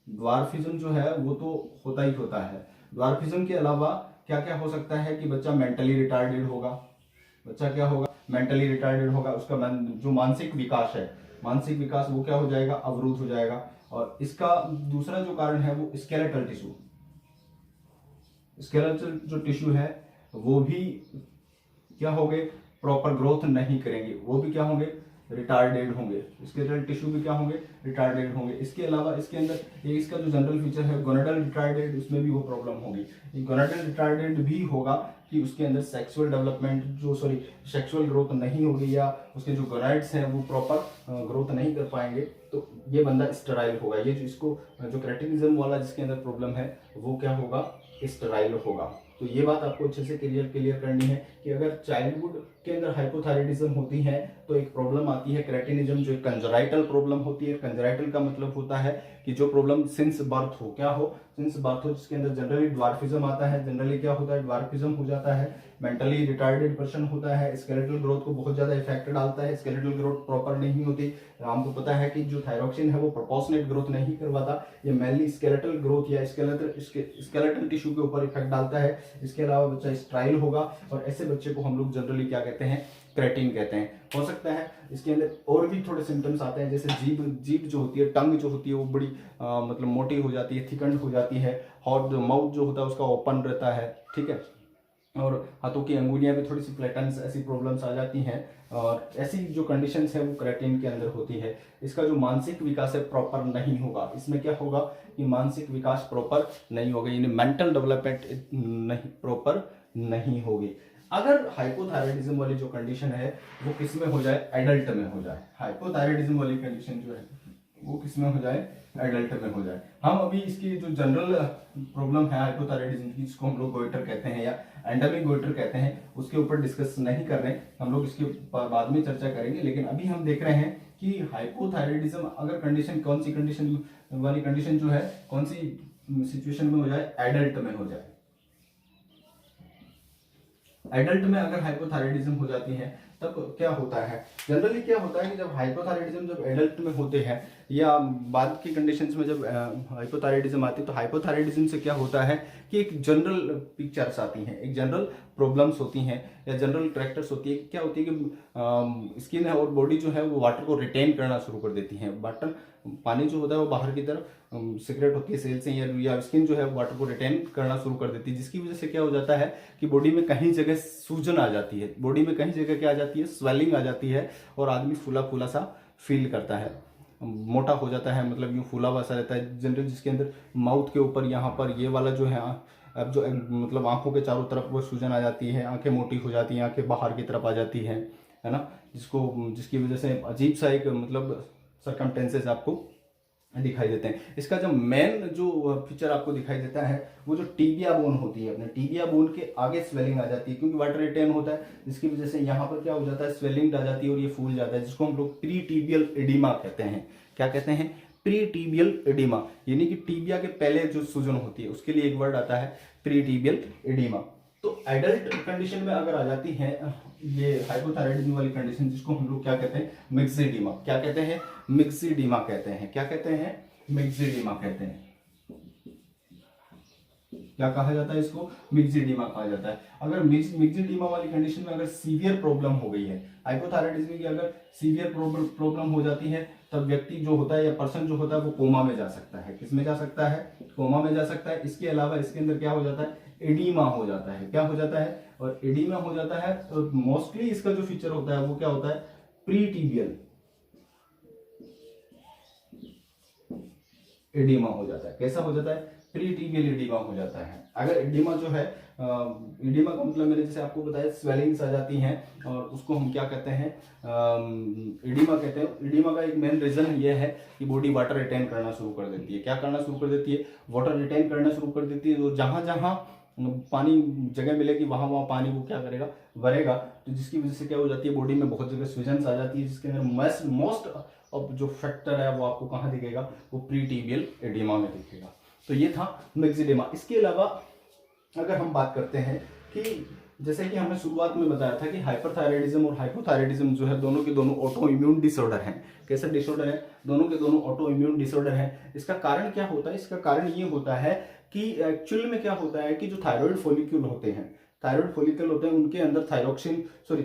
ड्वार्फिज्म जो है वो तो होता ही होता है। ड्वार्फिज्म के अलावा क्या क्या हो सकता है कि बच्चा मेंटली रिटार्डेड होगा। बच्चा क्या होगा? मेंटली रिटार्डेड होगा। उसका जो मानसिक विकास है, मानसिक विकास वो क्या हो जाएगा? अवरुद्ध हो जाएगा। और इसका दूसरा जो कारण है वो स्केलेटल टिश्यू, स्केलेटल जो टिश्यू है वो भी क्या होंगे? प्रॉपर ग्रोथ नहीं करेंगे, वो भी क्या होंगे? रिटार्डेड होंगे। स्केलेटल टिश्यू भी क्या होंगे? रिटार्डेड होंगे। इसके अलावा इसके अंदर ये इसका जो जनरल फीचर है गोनाडल रिटार्डेड, उसमें भी वो प्रॉब्लम होगी। गोनाडल रिटार्डेड भी होगा कि उसके अंदर सेक्सुअल डेवलपमेंट सेक्सुअल ग्रोथ नहीं होगी, या उसके जो गोनाड्स हैं वो प्रॉपर ग्रोथ नहीं कर पाएंगे, तो ये बंदा स्टेराइल होगा। ये जो इसको जो क्रेटिनिज्म वाला जिसके अंदर प्रॉब्लम है वो क्या होगा? स्टेराइल होगा। तो ये बात आपको अच्छे से क्लियर करनी है कि अगर चाइल्डहुड के अंदर हाइपोथायराइडिज्म होती है तो एक प्रॉब्लम आती है क्रेटिनिज्म, जो एक कंजराइटल प्रॉब्लम होती है। कंजराइटल का मतलब होता है कि जो प्रॉब्लम सिंस बर्थ हो, क्या हो? सिंस बर्थ हो, जिसके अंदर जनरली ड्वार्फिज्म आता है। जनरली क्या होता है? ड्वार्फिज्म हो जाता है, मेंटली रिटार्डेड पर्सन होता है, स्केलेटल ग्रोथ को बहुत ज्यादा इफेक्ट डालता है, स्केलेटल ग्रोथ प्रॉपर नहीं होती। हमको पता है कि जो थायरोक्सिन है वो प्रोपोर्शनेट ग्रोथ नहीं करवाता, ये मेनली स्केलेटल ग्रोथ या स्केलेटल टिश्यू के ऊपर इफेक्ट डालता है। इसके अलावा बच्चा स्ट्राइल होगा, और ऐसे बच्चे को हम लोग जनरली क्या कहते हैं? क्रेटिन कहते हैं। हो सकता है इसके अंदर और भी थोड़े सिम्टम्स आते हैं, जैसे जीभ जो होती है, टंग जो होती है वो बड़ी मतलब मोटी हो जाती है, थिकंड हो जाती है। हॉट माउथ जो होता है उसका ओपन रहता है, ठीक है। और हाथों की अंगुलियां भी थोड़ी सी फ्लैटन्स, ऐसी प्रॉब्लम्स आ जाती हैं। और ऐसी जो कंडीशंस है वो क्रेटिन के अंदर होती है। इसका जो मानसिक विकास है प्रॉपर नहीं होगा। इसमें क्या होगा कि मानसिक विकास प्रॉपर नहीं होगा, यानी मेंटल डेवलपमेंट नहीं प्रॉपर नहीं होगी। अगर हाइपोथायराइडिज्म वाली जो कंडीशन है वो किस में हो जाए? एडल्ट में हो जाए। हाइपोथायराइडिज्म वाली कंडीशन जो है वो किस में हो जाए? एडल्ट में हो जाए। हम अभी इसकी जो जनरल प्रॉब्लम है हाइपोथायराइडिज्म की, जिसको हम लोग गोइटर कहते हैं या एंडेमिक गोइटर कहते हैं, उसके ऊपर डिस्कस नहीं कर रहे हैं। हम लोग इसके बाद में चर्चा करेंगे। लेकिन अभी हम देख रहे हैं कि हाइपोथायराइडिज्म अगर कंडीशन, कौन सी कंडीशन वाली कंडीशन जो है, कौन सी सिचुएशन में हो जाए? एडल्ट में हो जाए। एडल्ट में अगर हाइपोथायराइडिज्म हो जाती है तब क्या होता है? जनरली क्या होता है कि जब हाइपोथायराइडिज्म जब एडल्ट में होते हैं या बाद की कंडीशंस में जब हाइपोथायराइडिज्म आती है, तो हाइपोथायराइडिज्म से क्या होता है कि एक जनरल पिक्चर्स आती हैं, एक जनरल प्रॉब्लम्स होती हैं या जनरल कैरेक्टर्स होती है। क्या होती है कि स्किन है और बॉडी जो है वो वाटर को रिटेन करना शुरू कर देती है। वाटर, पानी जो होता है वो बाहर की तरफ सीक्रेट होती है सेल से, या स्किन जो है वाटर को रिटेन करना शुरू कर देती है, जिसकी वजह से क्या हो जाता है कि बॉडी में कहीं जगह सूजन आ जाती है, बॉडी में कहीं जगह क्या आ जाती है? स्वेलिंग आ जाती है, और आदमी फूला फूला सा फील करता है, मोटा हो जाता है, मतलब यूँ फूला हुआ सा रहता है जनरल, जिसके अंदर माउथ के ऊपर यहाँ पर ये वाला जो है अब जो मतलब आंखों के चारों तरफ वो सूजन आ जाती है, आंखें मोटी हो जाती हैं, आंखें बाहर की तरफ आ जाती है ना, जिसकी वजह से अजीब सा एक मतलब सरकमटेंसेस आपको दिखाई देते हैं। इसका जो मेन जो फीचर आपको दिखाई देता है वो जो टीबिया बोन होती है, अपने टीबिया बोन के आगे स्वेलिंग आ जाती है, क्योंकि वाटर रिटेन होता है, जिसकी वजह से यहाँ पर क्या हो जाता है? स्वेलिंग आ जाती है और ये फूल जाता है, जिसको हम लोग प्रीटिबियल एडिमा कहते हैं। क्या कहते हैं? प्रीटिबियल एडिमा, यानी कि टीबिया के पहले जो सूजन होती है उसके लिए एक वर्ड आता है प्रीटिबियल एडिमा। तो एडल्ट कंडीशन में अगर आ जाती है ये हाइपोथायराइडिज्म वाली कंडीशन, जिसको हम लोग क्या कहते हैं, मिक्सिडीमा। क्या कहते हैं, मिक्सिडीमा कहते हैं। क्या कहते हैं, मिक्सिडीमा कहते हैं। क्या कहा जाता है इसको, मिक्सिडीमा कहा जाता है। अगर मिक्सिडीमा वाली कंडीशन में अगर सीवियर प्रॉब्लम हो गई है, हाइपोथायराइडिज्म की अगर सीवियर प्रॉब्लम हो जाती है, तब व्यक्ति जो होता है या पर्सन जो होता है वो कोमा में जा सकता है। किस में जा सकता है, कोमा में जा सकता है। इसके अलावा इसके अंदर क्या हो जाता है, एडीमा हो जाता है। क्या हो जाता है, और एडीमा हो जाता है तो मोस्टली इसका जो फीचर होता है वो क्या होता है, प्रीटिबियल एडीमा हो जाता है। कैसा हो जाता है, प्रीटिबियल एडीमा हो जाता है। अगर एडीमा जो है, एडीमा का मतलब मैंने जैसे आपको बताया स्वेलिंग्स आ जाती हैं, और उसको हम क्या कहते हैं, एडीमा कहते हैं। एडीमा का एक मेन रीजन ये है कि बॉडी वाटर रिटेन करना शुरू कर देती है। क्या करना शुरू कर देती है, वाटर रिटेन करना शुरू कर देती है। तो जहां जहां पानी जगह मिलेगी वहां वहां पानी वो क्या करेगा, भरेगा। तो जिसकी वजह से क्या हो जाती है, बॉडी में बहुत जगह स्विजन्स आ जाती है, जिसके अंदर मोस्ट ऑफ जो फैक्टर है वो आपको कहाँ दिखेगा, वो प्रीटिबियल एडिमा में दिखेगा। तो ये था मिक्सिडेमा। इसके अलावा अगर हम बात करते हैं कि जैसे कि हमने शुरुआत में बताया था कि हाइपरथायराइडिज्म और हाइपोथायराइडिज्म जो है दोनों के दोनों ऑटो इम्यून डिसऑर्डर हैं। कैसे डिसऑर्डर है, दोनों के दोनों ऑटो इम्यून डिसऑर्डर हैं। इसका कारण क्या होता है, इसका कारण ये होता है कि एक्चुअल में क्या होता है कि जो थायराइड फॉलिक्यूल होते हैं, थायराइड फॉलिकल होते हैं, उनके अंदर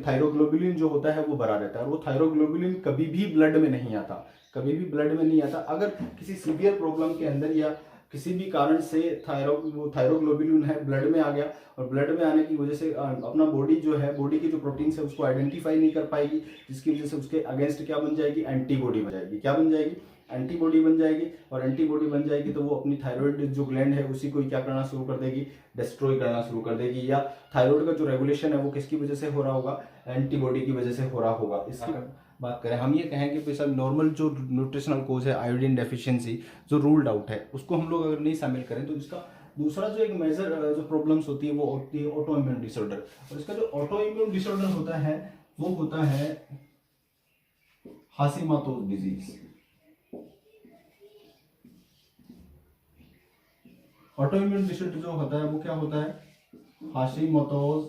थायरोग्लोबुलिन जो होता है वो भरा रहता है। और वो थायरोग्लोबुलिन कभी भी ब्लड में नहीं आता, कभी भी ब्लड में नहीं आता। अगर किसी सीवियर प्रॉब्लम के अंदर या किसी भी कारण से थायरोग्लोबुलिन है ब्लड में आ गया, और ब्लड में आने की वजह से अपना बॉडी जो है, बॉडी की जो प्रोटीन्स है उसको आइडेंटिफाई नहीं कर पाएगी, जिसकी वजह से उसके अगेंस्ट क्या बन जाएगी, एंटीबॉडी बन जाएगी। क्या बन जाएगी, एंटीबॉडी बन जाएगी। और एंटीबॉडी बन जाएगी तो वो अपनी थायराइड जो ग्लैंड है उसी को क्या करना शुरू कर देगी, डिस्ट्रॉय करना शुरू कर देगी। या थायराइड का जो रेगुलेशन है वो किसकी वजह से हो रहा होगा, एंटीबॉडी की वजह से हो रहा होगा। इसकी बात करें, हम ये कहें कि सर नॉर्मल जो न्यूट्रिशनल कोज है, आयोडीन डेफिशिएंसी जो रूल्ड आउट है, उसको हम लोग अगर नहीं शामिल करें तो इसका दूसरा जो एक मेजर जो प्रॉब्लम्स होती है वो होती है ऑटो इम्यून डिसऑर्डर। और इसका जो ऑटो इम्यून डिसऑर्डर होता है वो होता है हाशिमोटोज डिजीज। ऑटो इम्यून डिसऑर्डर जो होता है वो क्या होता है, हाशिमोटोज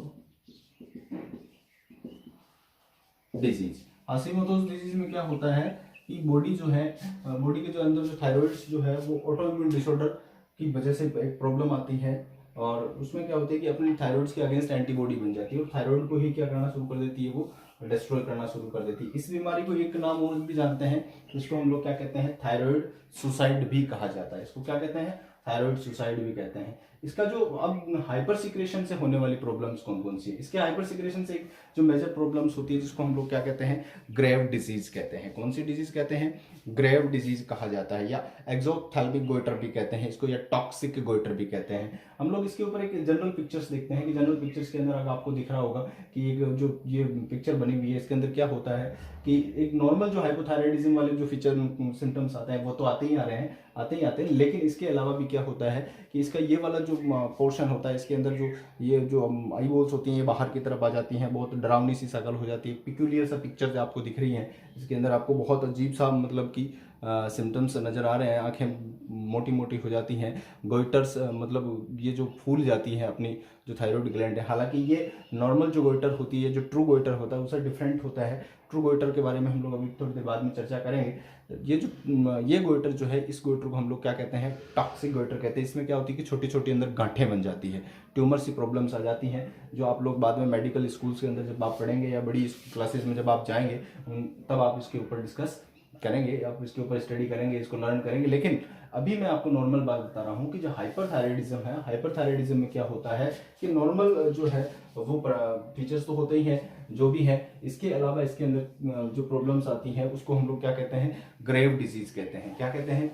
डिजीज। हाशिमोटोज डिजीज में क्या होता है कि बॉडी जो है, बॉडी के जो अंदर जो थायराइड्स जो है वो ऑटो इम्यून डिसऑर्डर की वजह से एक प्रॉब्लम आती है। और उसमें क्या होता है कि अपनी थायराइड्स के अगेंस्ट एंटीबॉडी बन जाती है, और थायराइड को ही क्या करना शुरू कर देती है, वो डिस्ट्रॉय करना शुरू कर देती है। इस बीमारी को एक नाम और भी जानते हैं, इसको हम लोग क्या कहते हैं, थायराइड सुसाइड भी कहा जाता है। इसको क्या कहते हैं, थायराइड सुसाइड भी कहते हैं। इसका जो अब हाइपर सिक्रेशन से होने वाली प्रॉब्लम्स कौन कौन सी है, इसके हाइपर सिक्रेशन से एक जो मेजर प्रॉब्लम्स होती है जिसको हम लोग क्या कहते हैं, ग्रेव डिजीज कहते हैं। कौन सी डिजीज कहते हैं, ग्रेव डिजीज कहा जाता है, या एक्सोथैल्मिक गोइटर भी कहते हैं इसको, या टॉक्सिक गोइटर भी कहते हैं। हम लोग इसके ऊपर एक जनरल पिक्चर्स देखते हैं कि जनरल पिक्चर्स के अंदर अगर आपको दिख रहा होगा कि एक जो ये पिक्चर बनी हुई है इसके अंदर क्या होता है कि एक नॉर्मल जो हाइपोथायराइडिज्म वाले जो फीचर सिम्टम्स आते हैं वो तो आते ही आ रहे हैं, आते हैं, लेकिन इसके अलावा भी क्या होता है कि इसका ये वाला जो पोर्शन होता है, इसके अंदर जो ये जो आई बॉल्स होती हैं ये बाहर की तरफ आ जाती हैं, बहुत डरावनी सी शक्ल हो जाती है, पिक्यूलियर सा पिक्चर आपको दिख रही हैं। इसके अंदर आपको बहुत अजीब सा मतलब कि सिम्टम्स नज़र आ रहे हैं, आंखें मोटी मोटी हो जाती हैं, गोइटर्स मतलब ये जो फूल जाती हैं अपनी जो थायराइड ग्लैंड है। हालांकि ये नॉर्मल जो गोइटर होती है, जो ट्रू गोइटर होता है उससे डिफरेंट होता है। ट्रू गोइटर के बारे में हम लोग अभी थोड़ी देर बाद में चर्चा करेंगे। ये गोइटर जो है, इस गोइटर को हम लोग क्या कहते हैं, टॉक्सिक गोइटर कहते हैं। इसमें क्या होती है कि छोटी छोटी अंदर गांठें बन जाती है, ट्यूमर सी प्रॉब्लम्स आ जाती हैं, जो आप लोग बाद में मेडिकल स्कूल्स के अंदर जब आप पढ़ेंगे या बड़ी क्लासेस में जब आप जाएंगे तब आप इसके ऊपर डिस्कस करेंगे, आप इसके ऊपर स्टडी करेंगे, इसको लर्न करेंगे। लेकिन अभी मैं आपको नॉर्मल बात बता रहा हूँ कि जो हाइपरथायराइडिज्म है, हाइपरथायराइडिज्म में क्या होता है कि नॉर्मल जो है वो फीचर्स तो होते ही हैं जो भी है, इसके अलावा इसके अंदर जो प्रॉब्लम्स आती हैं उसको हम लोग क्या कहते हैं, ग्रेव डिजीज कहते हैं। क्या कहते हैं,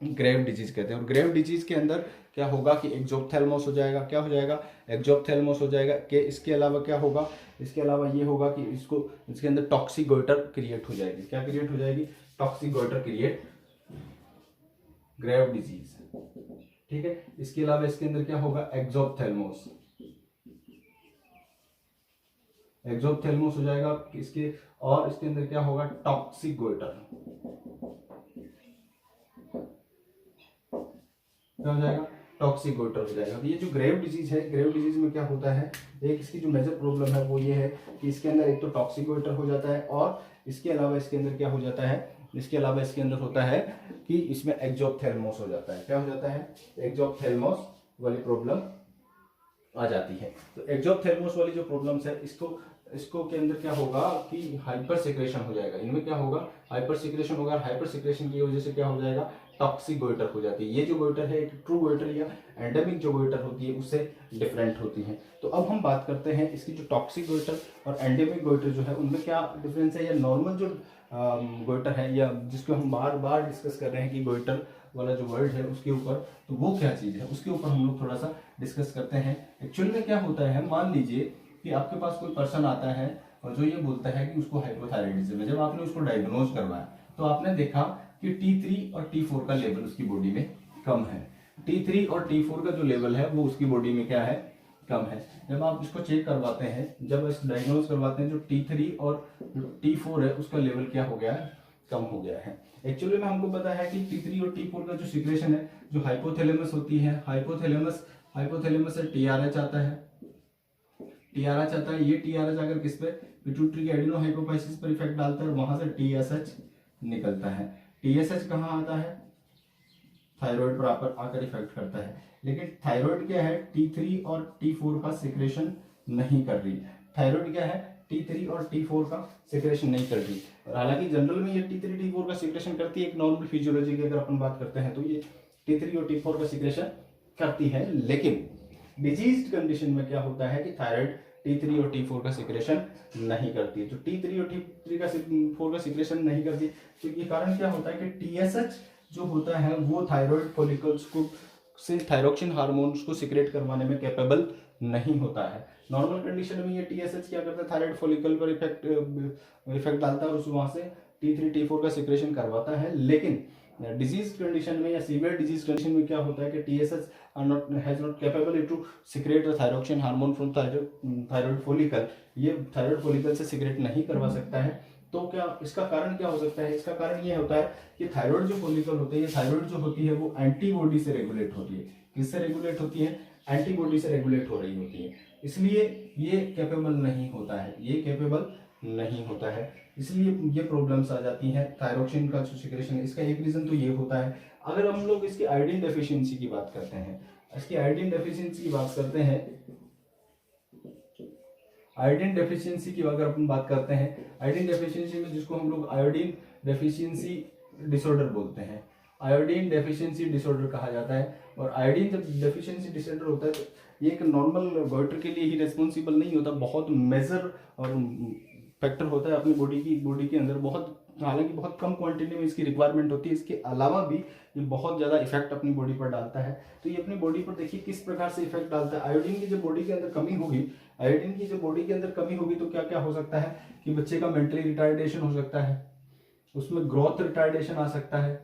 ग्रेव डिजीज कहते हैं। और ग्रेव डिजीज के अंदर क्या होगा कि एक्सोप्थेल्मोस हो जाएगा। क्या हो जाएगा, एक्सोप्थेल्मोस हो जाएगा। कि इसके अलावा क्या होगा, इसके अलावा ये होगा कि इसके अंदर टॉक्सिक गोइटर क्रिएट हो जाएगी। क्या क्रिएट हो जाएगी, toxic goiter create, grave disease, ठीक है। इसके अलावा इसके अंदर क्या होगा, एक्सोप्थेल्मोस, एक्सोप्थेल्मोस हो जाएगा इसके। और इसके अंदर क्या होगा, टॉक्सिक गोइटर, क्या हो जाएगा, टॉक्सिक गोइटर हो जाएगा। तो ये जो ग्रेव डिजीज है, ग्रेव डिजीज में क्या होता है, एक इसकी जो मेजर प्रॉब्लम है वो ये है कि इसके अंदर एक तो टॉक्सिक गोइटर हो जाता है, और इसके अलावा इसके अंदर क्या हो जाता है, इसके अलावा इसके अंदर होता है कि इसमें एक्जोप्थेल्मोस हो जाता है। क्या हो जाता है, एक्जोप्थेल्मोस वाली प्रॉब्लम आ जाती है। तो एक्जोप्थेल्मोस वाली जो प्रॉब्लम्स है, इसको के अंदर क्या होगा कि हाइपर सिक्रेशन हो जाएगा। इनमें क्या होगा, हाइपर सिक्रेशन होगा। हाइपर सिक्रेशन की वजह से क्या हो जाएगा, टॉक्सिक गोइटर हो जाती है। ये जो गोइटर है एक ट्रू गोइटर या एंडेमिक जो गोइटर होती है उससे डिफरेंट होती है। तो अब हम बात करते हैं इसकी जो टॉक्सिक गोइटर और एंडेमिक गोइटर जो है उनमें क्या डिफरेंस है, या नॉर्मल जो गोइटर है, या जिसको हम बार बार डिस्कस कर रहे हैं कि गोइटर वाला जो वर्ड है उसके ऊपर, तो वो क्या चीज है उसके ऊपर हम लोग थोड़ा सा डिस्कस करते हैं। एक्चुअली में क्या होता है, मान लीजिए कि आपके पास कोई पर्सन आता है और जो ये बोलता है कि उसको हाइपोथायराइडिज्म है। जब आपने उसको डायग्नोज करवाया तो आपने देखा कि T3 और T4 का लेवल उसकी बॉडी में कम है। T3 और T4 का जो लेवल है वो उसकी बॉडी में क्या है, कम है। जब आप इसको चेक करवाते हैं, जब इस डायग्नोज करवाते हैं, जो T3 और T4 है उसका लेवल क्या हो गया है, कम हो गया है। एक्चुअली में हमको पता है कि T3 और T4 का जो सिक्रेशन है, जो हाइपोथैलेमस होती है, हाइपोथैलेमस से TRH आता है, TRH आता है। ये TRH अगर किस पे, पिट्यूटरी एडिनोहाइपोफाइसिस पर इफेक्ट डालता है, वहां से TSH निकलता है। TSH कहाँ आता है, थायराइड पर आकर इफेक्ट करता है। लेकिन थायराइड क्या है, T3 और T4 का सिक्रेशन नहीं कर रही। थायराइड क्या है, T3 और T4 का सिक्रेशन नहीं कर रही। और हालांकि जनरल में ये T3 T4 का सिक्रेशन करती है। एक नॉर्मल फिजियोलॉजी की अगर अपन बात करते हैं तो ये T3 और T4 का सिक्रेशन करती है। लेकिन डिजीज कंडीशन में क्या होता है कि थायराइड T3 और T4 का सिक्रेशन नहीं करती है। जो T3 और T4 का सिक्रेशन नहीं करती, तो ये कारण क्या होता है कि TSH जो होता है वो थायराइड फॉलिकल्स को से थायरोक्सिन हार्मोन्स को सिक्रेट करवाने में कैपेबल नहीं होता है। नॉर्मल कंडीशन में ये TSH क्या करता है, थायराइड फॉलिकल पर इफेक्ट डालता है और वहां से T3 T4 का सिक्रेशन करवाता है। लेकिन डिजीज कंडीशन में या सीवियर डिजीज कंडीशन में क्या होता है कि TSH has not capable to secrete the thyroxine hormone from thyroid follicle. ये थायराइड फॉलिकल से सिक्रेट नहीं करवा सकता है। तो क्या इसका कारण क्या हो सकता है, इसका कारण ये होता है कि थायराइड जो फॉलिकल होते हैं, थायराइड जो होती है वो एंटीबॉडी से रेगुलेट होती है। किससे रेगुलेट होती है, एंटीबॉडी से रेगुलेट हो रही होती है। इसलिए ये कैपेबल नहीं होता है, ये कैपेबल नहीं होता है। इसलिए ये प्रॉब्लम्स आ जाती हैं थायरोक्सिन का जो सिक्रेशन है। इसका एक रीजन तो ये होता है। अगर हम लोग इसकी आयोडीन डेफिशिएंसी की बात करते हैं, इसकी आयोडीन डेफिशिएंसी की बात करते हैं, आयोडीन डेफिशिएंसी की अगर अपन बात करते हैं, आयोडीन डेफिशिएंसी में जिसको हम लोग आयोडीन डेफिशिएंसी डिसऑर्डर बोलते हैं, आयोडीन डेफिशिएंसी डिसऑर्डर कहा जाता है। और आयोडीन जब डेफिशिएंसी डिसऑर्डर होता है तो ये एक नॉर्मल गोइटर के लिए ही रेस्पॉन्सिबल नहीं होता, बहुत मेजर और फैक्टर होता है अपनी बॉडी के अंदर। बहुत, हालांकि बहुत कम क्वांटिटी में इसकी रिक्वायरमेंट होती है। इसके अलावा भी ये बहुत ज़्यादा इफेक्ट अपनी बॉडी पर डालता है। तो ये अपनी बॉडी पर देखिए किस प्रकार से इफेक्ट डालता है। आयोडीन की जब बॉडी के अंदर कमी होगी, आयोडीन की जब बॉडी के अंदर कमी होगी तो क्या क्या हो सकता है कि बच्चे का मेंटली रिटार्डेशन हो सकता है, उसमें ग्रोथ रिटार्डेशन आ सकता है,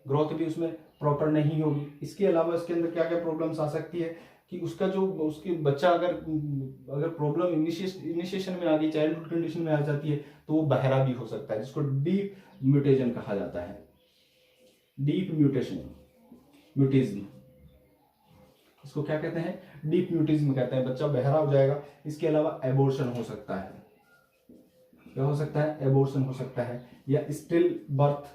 ग्रोथ भी उसमें प्रॉपर नहीं होगी। इसके अलावा इसके अंदर क्या क्या प्रॉब्लम्स आ सकती है कि उसका जो उसके बच्चा अगर प्रॉब्लम इनिशिएशन में आ गई, चाइल्डहुड कंडीशन में आ जाती है, तो वो बहरा भी हो सकता है, जिसको डीप म्यूटेशन कहा जाता है। डीप म्यूटिज्म इसको क्या कहते हैं, डीप म्यूटिज्म कहते हैं। बच्चा बहरा हो जाएगा। इसके अलावा एबॉर्शन हो सकता है। क्या हो सकता है, एबॉर्शन हो सकता है, या स्टिल बर्थ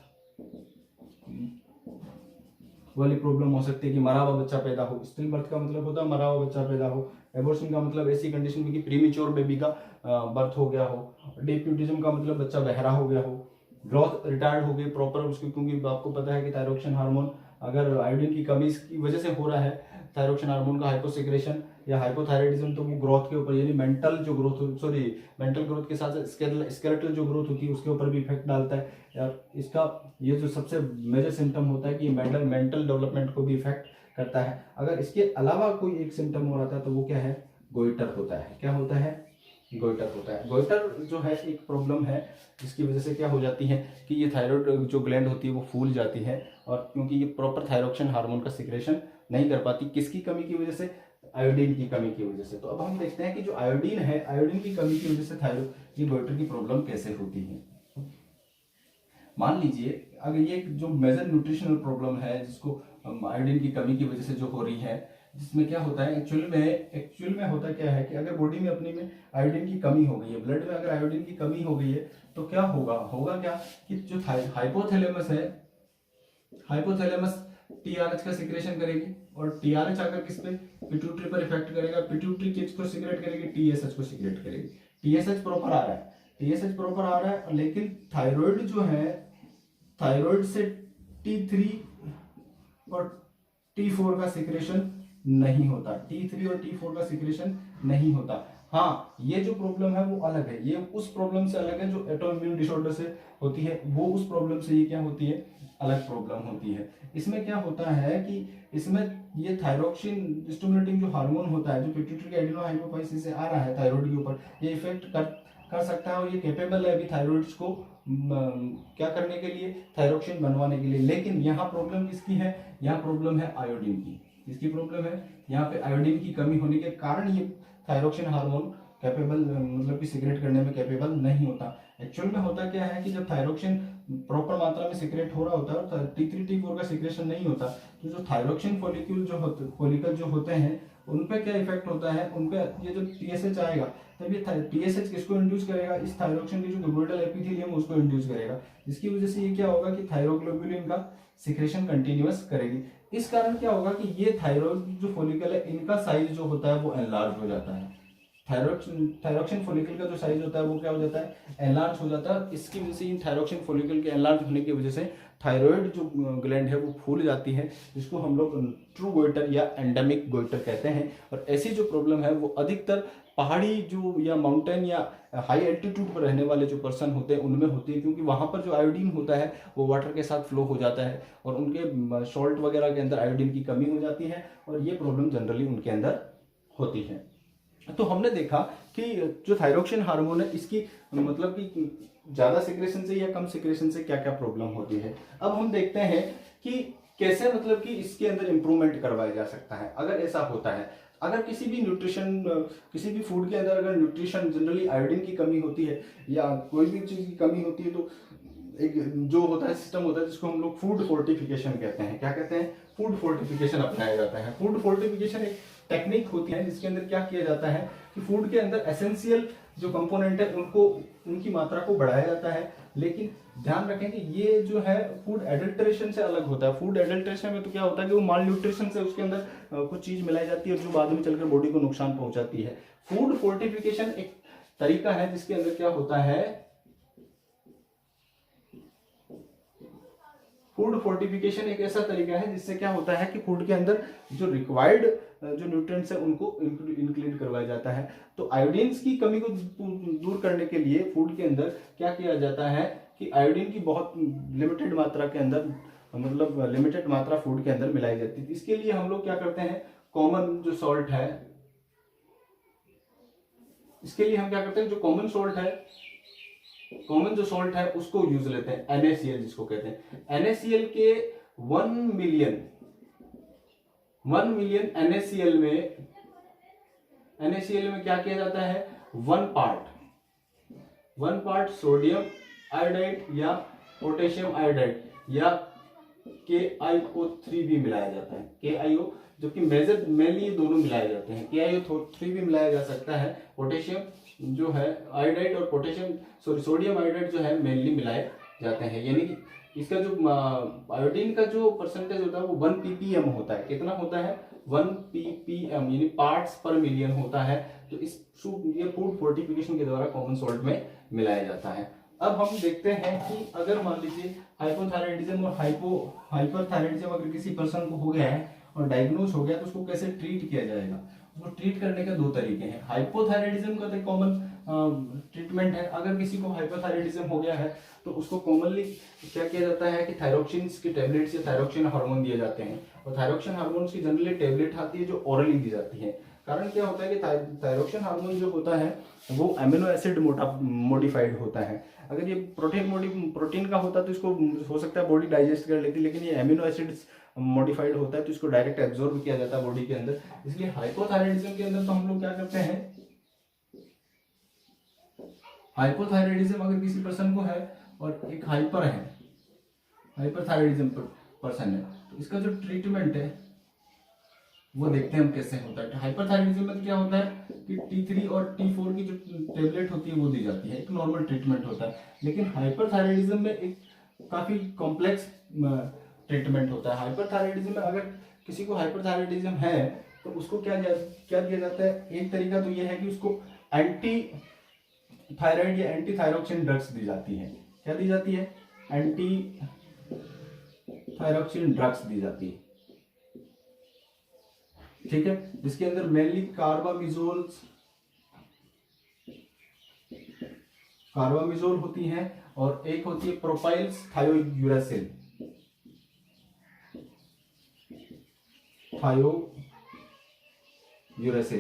वाली प्रॉब्लम हो सकती है कि मरा हुआ बच्चा पैदा हो। स्टिल बर्थ का मतलब होता है मरा हुआ बच्चा पैदा हो। एबॉर्शन का मतलब ऐसी कंडीशन में कि प्रीमेच्योर बेबी का बर्थ हो गया हो। डीप म्यूटिज्म का मतलब बच्चा बहरा हो गया हो, ग्रोथ रिटार्ड हो गई प्रॉपर उसकी, क्योंकि आपको पता है कि थायरोक्सिन हार्मोन अगर आयोडीन की कमी की वजह से हो रहा है, थायरोक्सिन हार्मोन का हाइपोसिक्रेशन या हाइपोथायराइडिज्म, तो वो ग्रोथ के ऊपर, यानी मेंटल ग्रोथ के साथ स्केलेटल जो ग्रोथ होती है उसके ऊपर भी इफेक्ट डालता है। या इसका ये जो सबसे मेजर सिम्टम होता है कि मेंटल डेवलपमेंट को भी इफेक्ट करता है। अगर इसके अलावा कोई एक सिम्टम हो रहा था तो वो क्या है, गोइटर होता है। क्या होता है, गोइटर होता है। गोइटर जो है एक प्रॉब्लम है जिसकी वजह से क्या हो जाती है कि ये थायराइड जो ग्लैंड होती है वो फूल जाती है, और क्योंकि ये प्रॉपर थायरोक्सिन हार्मोन का सिक्रेशन नहीं कर पाती। किसकी कमी की वजह से, आयोडीन की कमी की वजह से। तो अब हम देखते हैं कि जो आयोडीन है, आयोडीन की कमी की वजह से थायराइड की गोइटर की प्रॉब्लम कैसे होती है। मान लीजिए अगर ये जो मेजर न्यूट्रिशनल प्रॉब्लम है जिसको आयोडीन की कमी की वजह से जो हो रही है, जिसमें क्या होता है एक्चुअल में होता क्या है कि अगर बॉडी में अपनी में आयोडीन की कमी हो गई है, ब्लड में अगर आयोडीन की कमी हो गई है, तो क्या होगा क्या कि जो हाइपोथैलेमस है, हाइपोथैलेमस टीआरएच का सिक्रेशन करेगी, और टीआरएच आकर किस पे, पिट्यूटरी पर इफेक्ट करेगा, पिट्यूटरी किसको सिक्रेट करेगी, टीएसएच को सिक्रेट करेगी। टीएसएच प्रॉपर आ रहा है, टीएसएच प्रॉपर आ रहा है, लेकिन थायराइड जो है, थायराइड से T3 और T4 का सिक्रेशन नहीं होता, T3 और T4 का सिक्रेशन नहीं होता। हाँ, ये जो प्रॉब्लम है वो अलग है, ये उस प्रॉब्लम से अलग है जो ऑटोइम्यून डिसऑर्डर से होती है, वो उस प्रॉब्लम से ये क्या होती है, अलग प्रॉब्लम होती है। इसमें क्या होता है कि इसमें ये थायरोक्सिन स्टिमुलेटिंग जो हार्मोन होता है, जो पिट्यूटरी एडिनोहाइपोफाइसिस से आ रहा है थायराइड के ऊपर, ये इफेक्ट कर सकता है, और ये कैपेबल है अभी थायराइड्स को क्या करने के लिए, थायरोक्सिन बनवाने के लिए। लेकिन यहाँ प्रॉब्लम किसकी है, यहाँ प्रॉब्लम है आयोडीन की। किसकी प्रॉब्लम है, यहाँ पे आयोडीन की कमी होने के कारण ये थायरोक्सिन हार्मोन कैपेबल, मतलब कि सिक्रेट करने में कैपेबल नहीं होता। एक्चुअल में होता क्या है कि जब थायरोक्सिन प्रॉपर मात्रा में सिक्रेट हो रहा होता है और T3 T4 का सिक्रेशन नहीं होता, तो जो थायरोक्सिन फॉलिकल जो होते हैं, उन पे क्या इफेक्ट होता है, उन पे ये जो टीएसएच आएगा, तब ये टीएसएच किसको इंड्यूस करेगा, इस थायरोक्सिन की जो ग्लोबुलर एपिथेलियम उसको इंड्यूस करेगा, जिसकी वजह से ये क्या होगा कि थायरोग्लोबुलिन का सिक्रेशन कंटिन्यूअस करेगी। इस कारण क्या होगा कि ये थायराइड जो फॉलिकल है, इनका साइज जो होता है वो एनलार्ज हो जाता है। थायरोक्सिन फॉलिकल का जो साइज होता है वो क्या हो जाता है, एनलार्ज हो जाता है। इसकी वजह से इन थायरोक्सिन फॉलिकल के एनलार्ज होने की वजह से थायराइड जो ग्लैंड है वो फूल जाती है, जिसको हम लोग ट्रू गोइटर या एंडेमिक गोइटर कहते हैं। और ऐसी जो प्रॉब्लम है वो अधिकतर पहाड़ी जो या माउंटेन या हाई एल्टीट्यूड पर रहने वाले जो पर्सन होते हैं उनमें होती है, क्योंकि वहां पर जो आयोडीन होता है वो वाटर के साथ फ्लो हो जाता है, और उनके सॉल्ट वगैरह के अंदर आयोडीन की कमी हो जाती है, और ये प्रॉब्लम जनरली उनके अंदर होती है। तो हमने देखा कि जो थायरोक्सिन हार्मोन है, इसकी मतलब कि ज्यादा सिक्रेशन से या कम सिक्रेशन से क्या क्या प्रॉब्लम होती है। अब हम देखते हैं कि कैसे मतलब कि इसके अंदर इंप्रूवमेंट करवाया जा सकता है अगर ऐसा होता है। अगर किसी भी न्यूट्रिशन, किसी भी फूड के अंदर अगर न्यूट्रिशन जनरली आयोडीन की कमी होती है या कोई भी चीज की कमी होती है, तो एक जो होता है सिस्टम होता है जिसको हम लोग फूड फोर्टिफिकेशन कहते हैं। क्या कहते हैं, फूड फोर्टिफिकेशन अपनाया जाता है। फूड फोर्टिफिकेशन एक टेक्निक होती है जिसके अंदर क्या किया जाता है कि फूड के अंदर एसेंशियल जो कंपोनेंट है उनको, उनकी मात्रा को बढ़ाया जाता है। लेकिन ध्यान रखें कि ये जो है फूड एडल्ट्रेशन से अलग होता है। फूड एडल्ट्रेशन में तो क्या होता है कि वो माल न्यूट्रिशन से उसके अंदर कुछ चीज मिलाई जाती है और जो बाद में चलकर बॉडी को नुकसान पहुंचाती है। फूड फोर्टिफिकेशन एक तरीका है जिसके अंदर क्या होता है, फूड फोर्टिफिकेशन एक ऐसा तरीका है जिससे क्या होता है कि फूड के अंदर जो रिक्वायर्ड जो न्यूट्रिएंट्स है उनको इंक्लूड करवाया जाता है। तो आयोडीन की कमी को दूर करने के लिए फूड के अंदर क्या किया जाता है कि आयोडीन की बहुत लिमिटेड मात्रा के अंदर, मतलब लिमिटेड मात्रा फूड के अंदर मिलाई जाती है। इसके लिए हम लोग क्या करते हैं, कॉमन जो सॉल्ट है, इसके लिए हम क्या करते हैं, जो कॉमन सॉल्ट है, कॉमन जो सॉल्ट है उसको यूज लेते हैं, NaCl जिसको कहते हैं। NaCl के 1 मिलियन NaCl में क्या किया जाता है, 1 पार्ट सोडियम आयोडाइड या पोटेशियम आयोडाइड या KiO3 भी मिलाया जाता है। KiO, जो कि मेनली ये दोनों मिलाए जाते हैं। KiO3 भी मिलाया जा सकता है। पोटेशियम जो है आयोडाइड और सोडियम आयोडाइड जो है मेनली मिलाए जाते हैं। यानी कि इसका जो आयोडीन का जो परसेंटेज होता है वो 1 ppm होता है। कितना होता है, 1 ppm, यानी पार्ट्स पर मिलियन होता है। तो ये फूड फोर्टिफिकेशन के द्वारा कॉमन सॉल्ट में मिलाया जाता है। अब हम देखते हैं कि अगर मान लीजिए हाइपोथायराइडिज्म और हाइपरथायराइडिज्म अगर किसी पर्सन को हो गया है और डायग्नोज हो गया, तो उसको कैसे ट्रीट किया जाएगा। उसको ट्रीट करने के 2 तरीके हैं। हाइपोथायराइडिज्म का तो कॉमन ट्रीटमेंट है। अगर किसी को हाइपोथायराइडिज्म हो गया है तो उसको कॉमनली क्या किया जाता है कि थायरोक्सिन की टेबलेट्स या थायरोक्सिन हार्मोन दिए जाते हैं। और थायरोक्सिन हार्मोन की जनरली टेबलेट आती है जो ओरली दी जाती है। कारण क्या होता है कि थायरोक्सिन हार्मोन जो होता है वो अमीनो एसिड मॉडिफाइड होता है। अगर ये प्रोटीन का होता तो इसको हो सकता है बॉडी डाइजेस्ट कर लेती, लेकिन ये अमीनो एसिड्स मॉडिफाइड होता है तो इसको डायरेक्ट एब्जॉर्ब किया जाता है बॉडी के अंदर। इसलिए हाइपोथायराइडिज्म के अंदर तो हम लोग क्या करते हैं, हाइपोथायराइडिज्म अगर किसी पर्सन को है और एक हाइपरथायराइडिज्म पर्सन है, तो इसका जो ट्रीटमेंट है वो देखते हैं हम कैसे होता है। हाइपरथायराइडिज्म में क्या होता है कि T3 और T4 की जो टेबलेट होती है वो दी जाती है, एक नॉर्मल ट्रीटमेंट होता है। लेकिन हाइपरथायराइडिज्म में एक काफी कॉम्प्लेक्स ट्रीटमेंट होता है। हाइपरथायराइडिज्म में अगर किसी को हाइपरथायराइडिज्म है तो उसको क्या दिया जाता है, एक तरीका तो ये है कि उसको एंटी थायराइड या एंटी थायरोक्सिन ड्रग्स दी जाती है। क्या दी जाती है? एंटी थायरोक्सिन ड्रग्स दी जाती है, ठीक है, जिसके अंदर मेनली कार्बामिजोल होती है और एक होती है प्रोपाइल्स थायोयूरासिल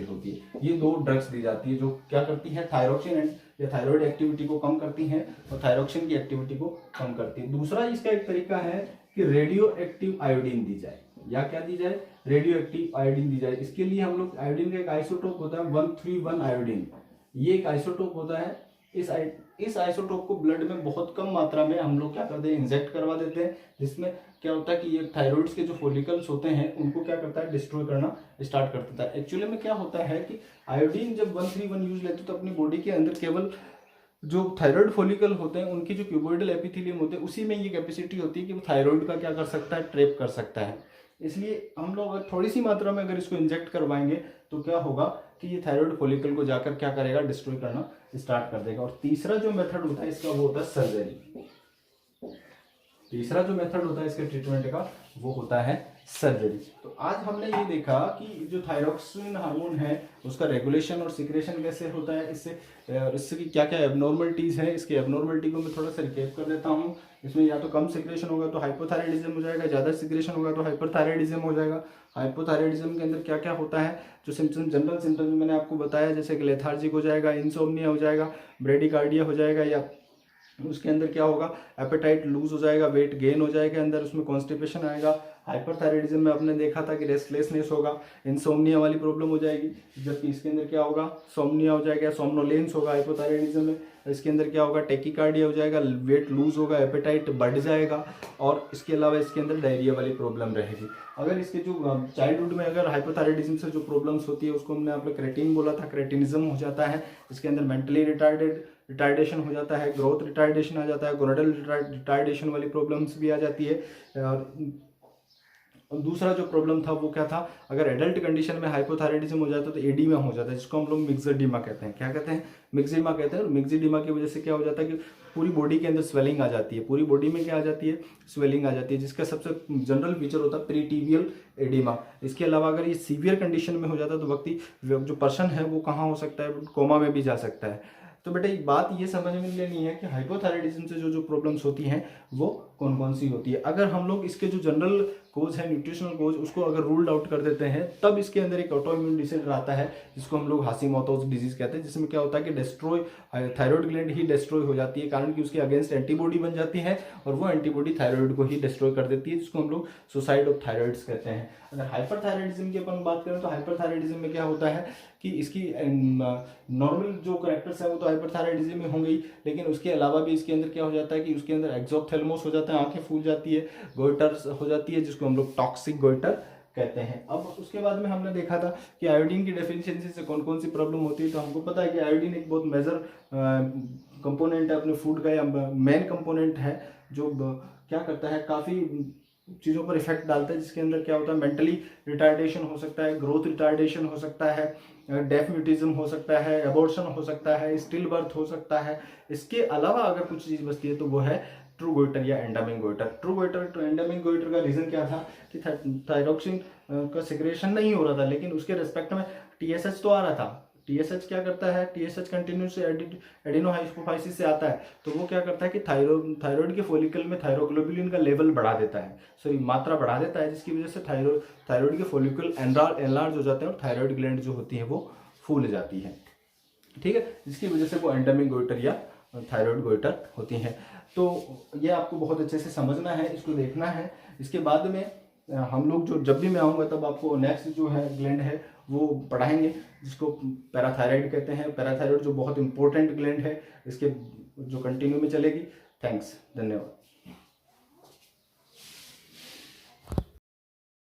होती है। ये दो ड्रग्स दी जाती है जो क्या करती है, थायरोक्सिन या थायराइड एक्टिविटी को कम करती हैं और थायरोक्सिन की एक्टिविटी को कम करती है। दूसरा इसका एक तरीका है कि रेडियो एक्टिव आयोडीन दी जाए, या क्या दी जाए, रेडियो एक्टिव आयोडीन दी जाए। इसके लिए हम लोग आयोडीन का एक आइसोटोप होता है 131 आयोडीन, ये एक आइसोटोप होता है। इस आइसोटोप को ब्लड में बहुत कम मात्रा में हम लोग क्या करते हैं, इंजेक्ट करवा देते हैं, जिसमें क्या होता है कि ये थायराइड्स के जो फॉलिकल्स होते हैं उनको क्या करता है, डिस्ट्रॉय करना स्टार्ट कर देता है। एक्चुअली में क्या होता है कि आयोडीन जब 131 यूज लेते तो अपनी बॉडी के अंदर केवल जो थायराइड फॉलिकल होते हैं उनकी जो क्यूबोइडल एपिथेलियम होते हैं उसी में ये कैपेसिटी होती है कि वो थायराइड का क्या कर सकता है, ट्रैप कर सकता है। इसलिए हम लोग अगर थोड़ी सी मात्रा में अगर इसको इंजेक्ट करवाएंगे तो क्या होगा कि ये थायराइड फॉलिकल को जाकर क्या करेगा, डिस्ट्रॉय करना स्टार्ट कर देगा। और तीसरा जो मेथड होता है इसका वो होता है सर्जरी। तीसरा जो मेथड होता है इसके ट्रीटमेंट का वो होता है सर्जरी। तो आज हमने ये देखा कि जो थायरोक्सिन हार्मोन है उसका रेगुलेशन और सिक्रेशन कैसे होता है, इससे की क्या क्या एबनॉर्मलिटीज है, इसके एबनॉर्मलिटी को मैं थोड़ा सा रिकेप कर देता हूँ। इसमें या तो कम सिक्रेशन होगा तो हाइपोथायराइडिज्म हो जाएगा, ज्यादा सिक्रेशन होगा तो हाइपरथायराइडिज्म हो जाएगा। हाइपोथायराइडिज्म के अंदर क्या क्या होता है, जो सिम्टम जनरल सिम्टम्स मैंने आपको बताया, जैसे कि लेथार्जिक हो जाएगा, इंसोम्निया हो जाएगा, ब्रेडिकार्डिया हो जाएगा, या उसके अंदर क्या होगा, एपेटाइट लूज हो जाएगा, वेट गेन हो जाएगा, अंदर उसमें कॉन्स्टिपेशन आएगा। हाइपरथायराइडिज्म में आपने देखा था कि रेस्टलेसनेस होगा, इंसोम्निया वाली प्रॉब्लम हो जाएगी, जबकि इसके अंदर क्या होगा, सोम्निया हो जाएगा, सोमनोलेंस होगा हाइपोथायराइडिज्म में। इसके अंदर क्या होगा, टेकिकार्डिया हो जाएगा, वेट लूज होगा, एपेटाइट बढ़ जाएगा, और इसके अलावा इसके अंदर डायरिया वाली प्रॉब्लम रहेगी। अगर इसके जो चाइल्डहुड में अगर हाइपोथायराइडिज्म से जो प्रॉब्लम्स होती है उसको हमने आप लोग क्रेटिन बोला था, क्रेटिनिज्म हो जाता है। इसके अंदर मेंटली रिटार्डेशन हो जाता है, ग्रोथ रिटार्डेशन आ जाता है, गोनाडल रिटार्डेशन वाली प्रॉब्लम्स भी आ जाती है। और दूसरा जो प्रॉब्लम था वो क्या था, अगर एडल्ट कंडीशन में हाइपोथायराइडिज्म हो जाता है तो एडीमा हो जाता है, जिसको हम लोग मिक्सडीमा कहते हैं। क्या कहते हैं, मिक्सडीमा कहते हैं। और मिक्सडीमा की वजह से क्या हो जाता है कि पूरी बॉडी के अंदर स्वेलिंग आ जाती है, पूरी बॉडी में क्या आ जाती है, स्वेलिंग आ जाती है, जिसका सबसे जनरल फीचर होता है प्रीटिबियल एडिमा। इसके अलावा अगर ये सीवियर कंडीशन में हो जाता है तो व्यक्ति जो पर्सन है वो कहाँ हो सकता है, कोमा में भी जा सकता है। तो बेटा एक बात ये समझ में लेनी है कि हाइपोथायराइडिज्म से जो प्रॉब्लम्स होती हैं वो कौन कौन सी होती है। अगर हम लोग इसके जो जनरल कोज है, न्यूट्रिशनल कोज, उसको अगर रूल्ड आउट कर देते हैं तब इसके अंदर एक ऑटोइम्यून डिसऑर्डर आता है जिसको हम लोग हाशिमोटोज डिजीज कहते हैं, जिसमें क्या होता है कि डिस्ट्रॉय थायराइड ग्लैंड ही डिस्ट्रॉय हो जाती है, कारण कि उसके अगेंस्ट एंटीबॉडी बन जाती है और वो एंटीबॉडी थायराइड को ही डिस्ट्रॉय कर देती है, जिसको हम लोग सुसाइड ऑफ थायराइड्स कहते हैं। अगर हाइपरथायराइडिज्म की अपन बात करें तो हाइपरथायराइडिज्म में क्या होता है कि इसकी नॉर्मल जो करेक्टर्स है वो तो हाइपरथायराइडिज्म में होंगे ही, लेकिन उसके अलावा भी इसके अंदर क्या हो जाता है कि उसके अंदर एक्सोप्थेल्मोस हो जाता है, आंखें फूल जाती है, गोइटर हो जाती है, जिसको हम लोग टॉक्सिक गोइटर कहते हैं। अब उसके बाद में हमने देखा था कि आयोडीन की डेफिशिएंसी से कौन कौन सी प्रॉब्लम होती है। तो हमको पता है कि आयोडीन एक बहुत मेजर कंपोनेंट है अपने फूड का, या मेन कंपोनेंट है जो क्या करता है, काफ़ी चीज़ों पर इफेक्ट डालता है, जिसके अंदर क्या होता है, मेंटली रिटार्डेशन हो सकता है, ग्रोथ रिटार्डेशन हो सकता है, डेफ म्यूटिज्म हो सकता है, एबॉर्शन हो सकता है, स्टिल बर्थ हो सकता है। इसके अलावा अगर कुछ चीज़ बचती है तो वो है ट्रू गोइटर या endemic goiter. True goiter to endemic goiter का रीजन क्या था कि थायरोक्सिन का सिक्रेशन नहीं हो रहा था, लेकिन उसके रेस्पेक्ट में टीएसएच तो आ रहा था। टीएसएच क्या करता है, टीएसएच कंटिन्यूस एडिनोहाइपोफाइसिस से आता है, तो वो क्या करता है कि थायराइड के फॉलिकल में थायरोग्लोबुलिन का लेवल बढ़ा देता है, सॉरी मात्रा बढ़ा देता है, जिसकी वजह से थायराइड के फॉलिकल एनलार्ज हो जाते हैं और थायराइड ग्लैंड जो होती है वो फूल जाती है, ठीक है, जिसकी वजह से वो एंडामिंग गोइटर या थायराइड गोइटर होती हैं। तो ये आपको बहुत अच्छे से समझना है, इसको देखना है। इसके बाद में हम लोग जो जब भी मैं आऊँगा तब आपको नेक्स्ट जो है ग्लैंड है वो पढ़ाएंगे, जिसको पैराथायराइड कहते हैं। पैराथायराइड जो बहुत इंपॉर्टेंट ग्लैंड है, इसके जो कंटिन्यू में चलेगी। थैंक्स, धन्यवाद।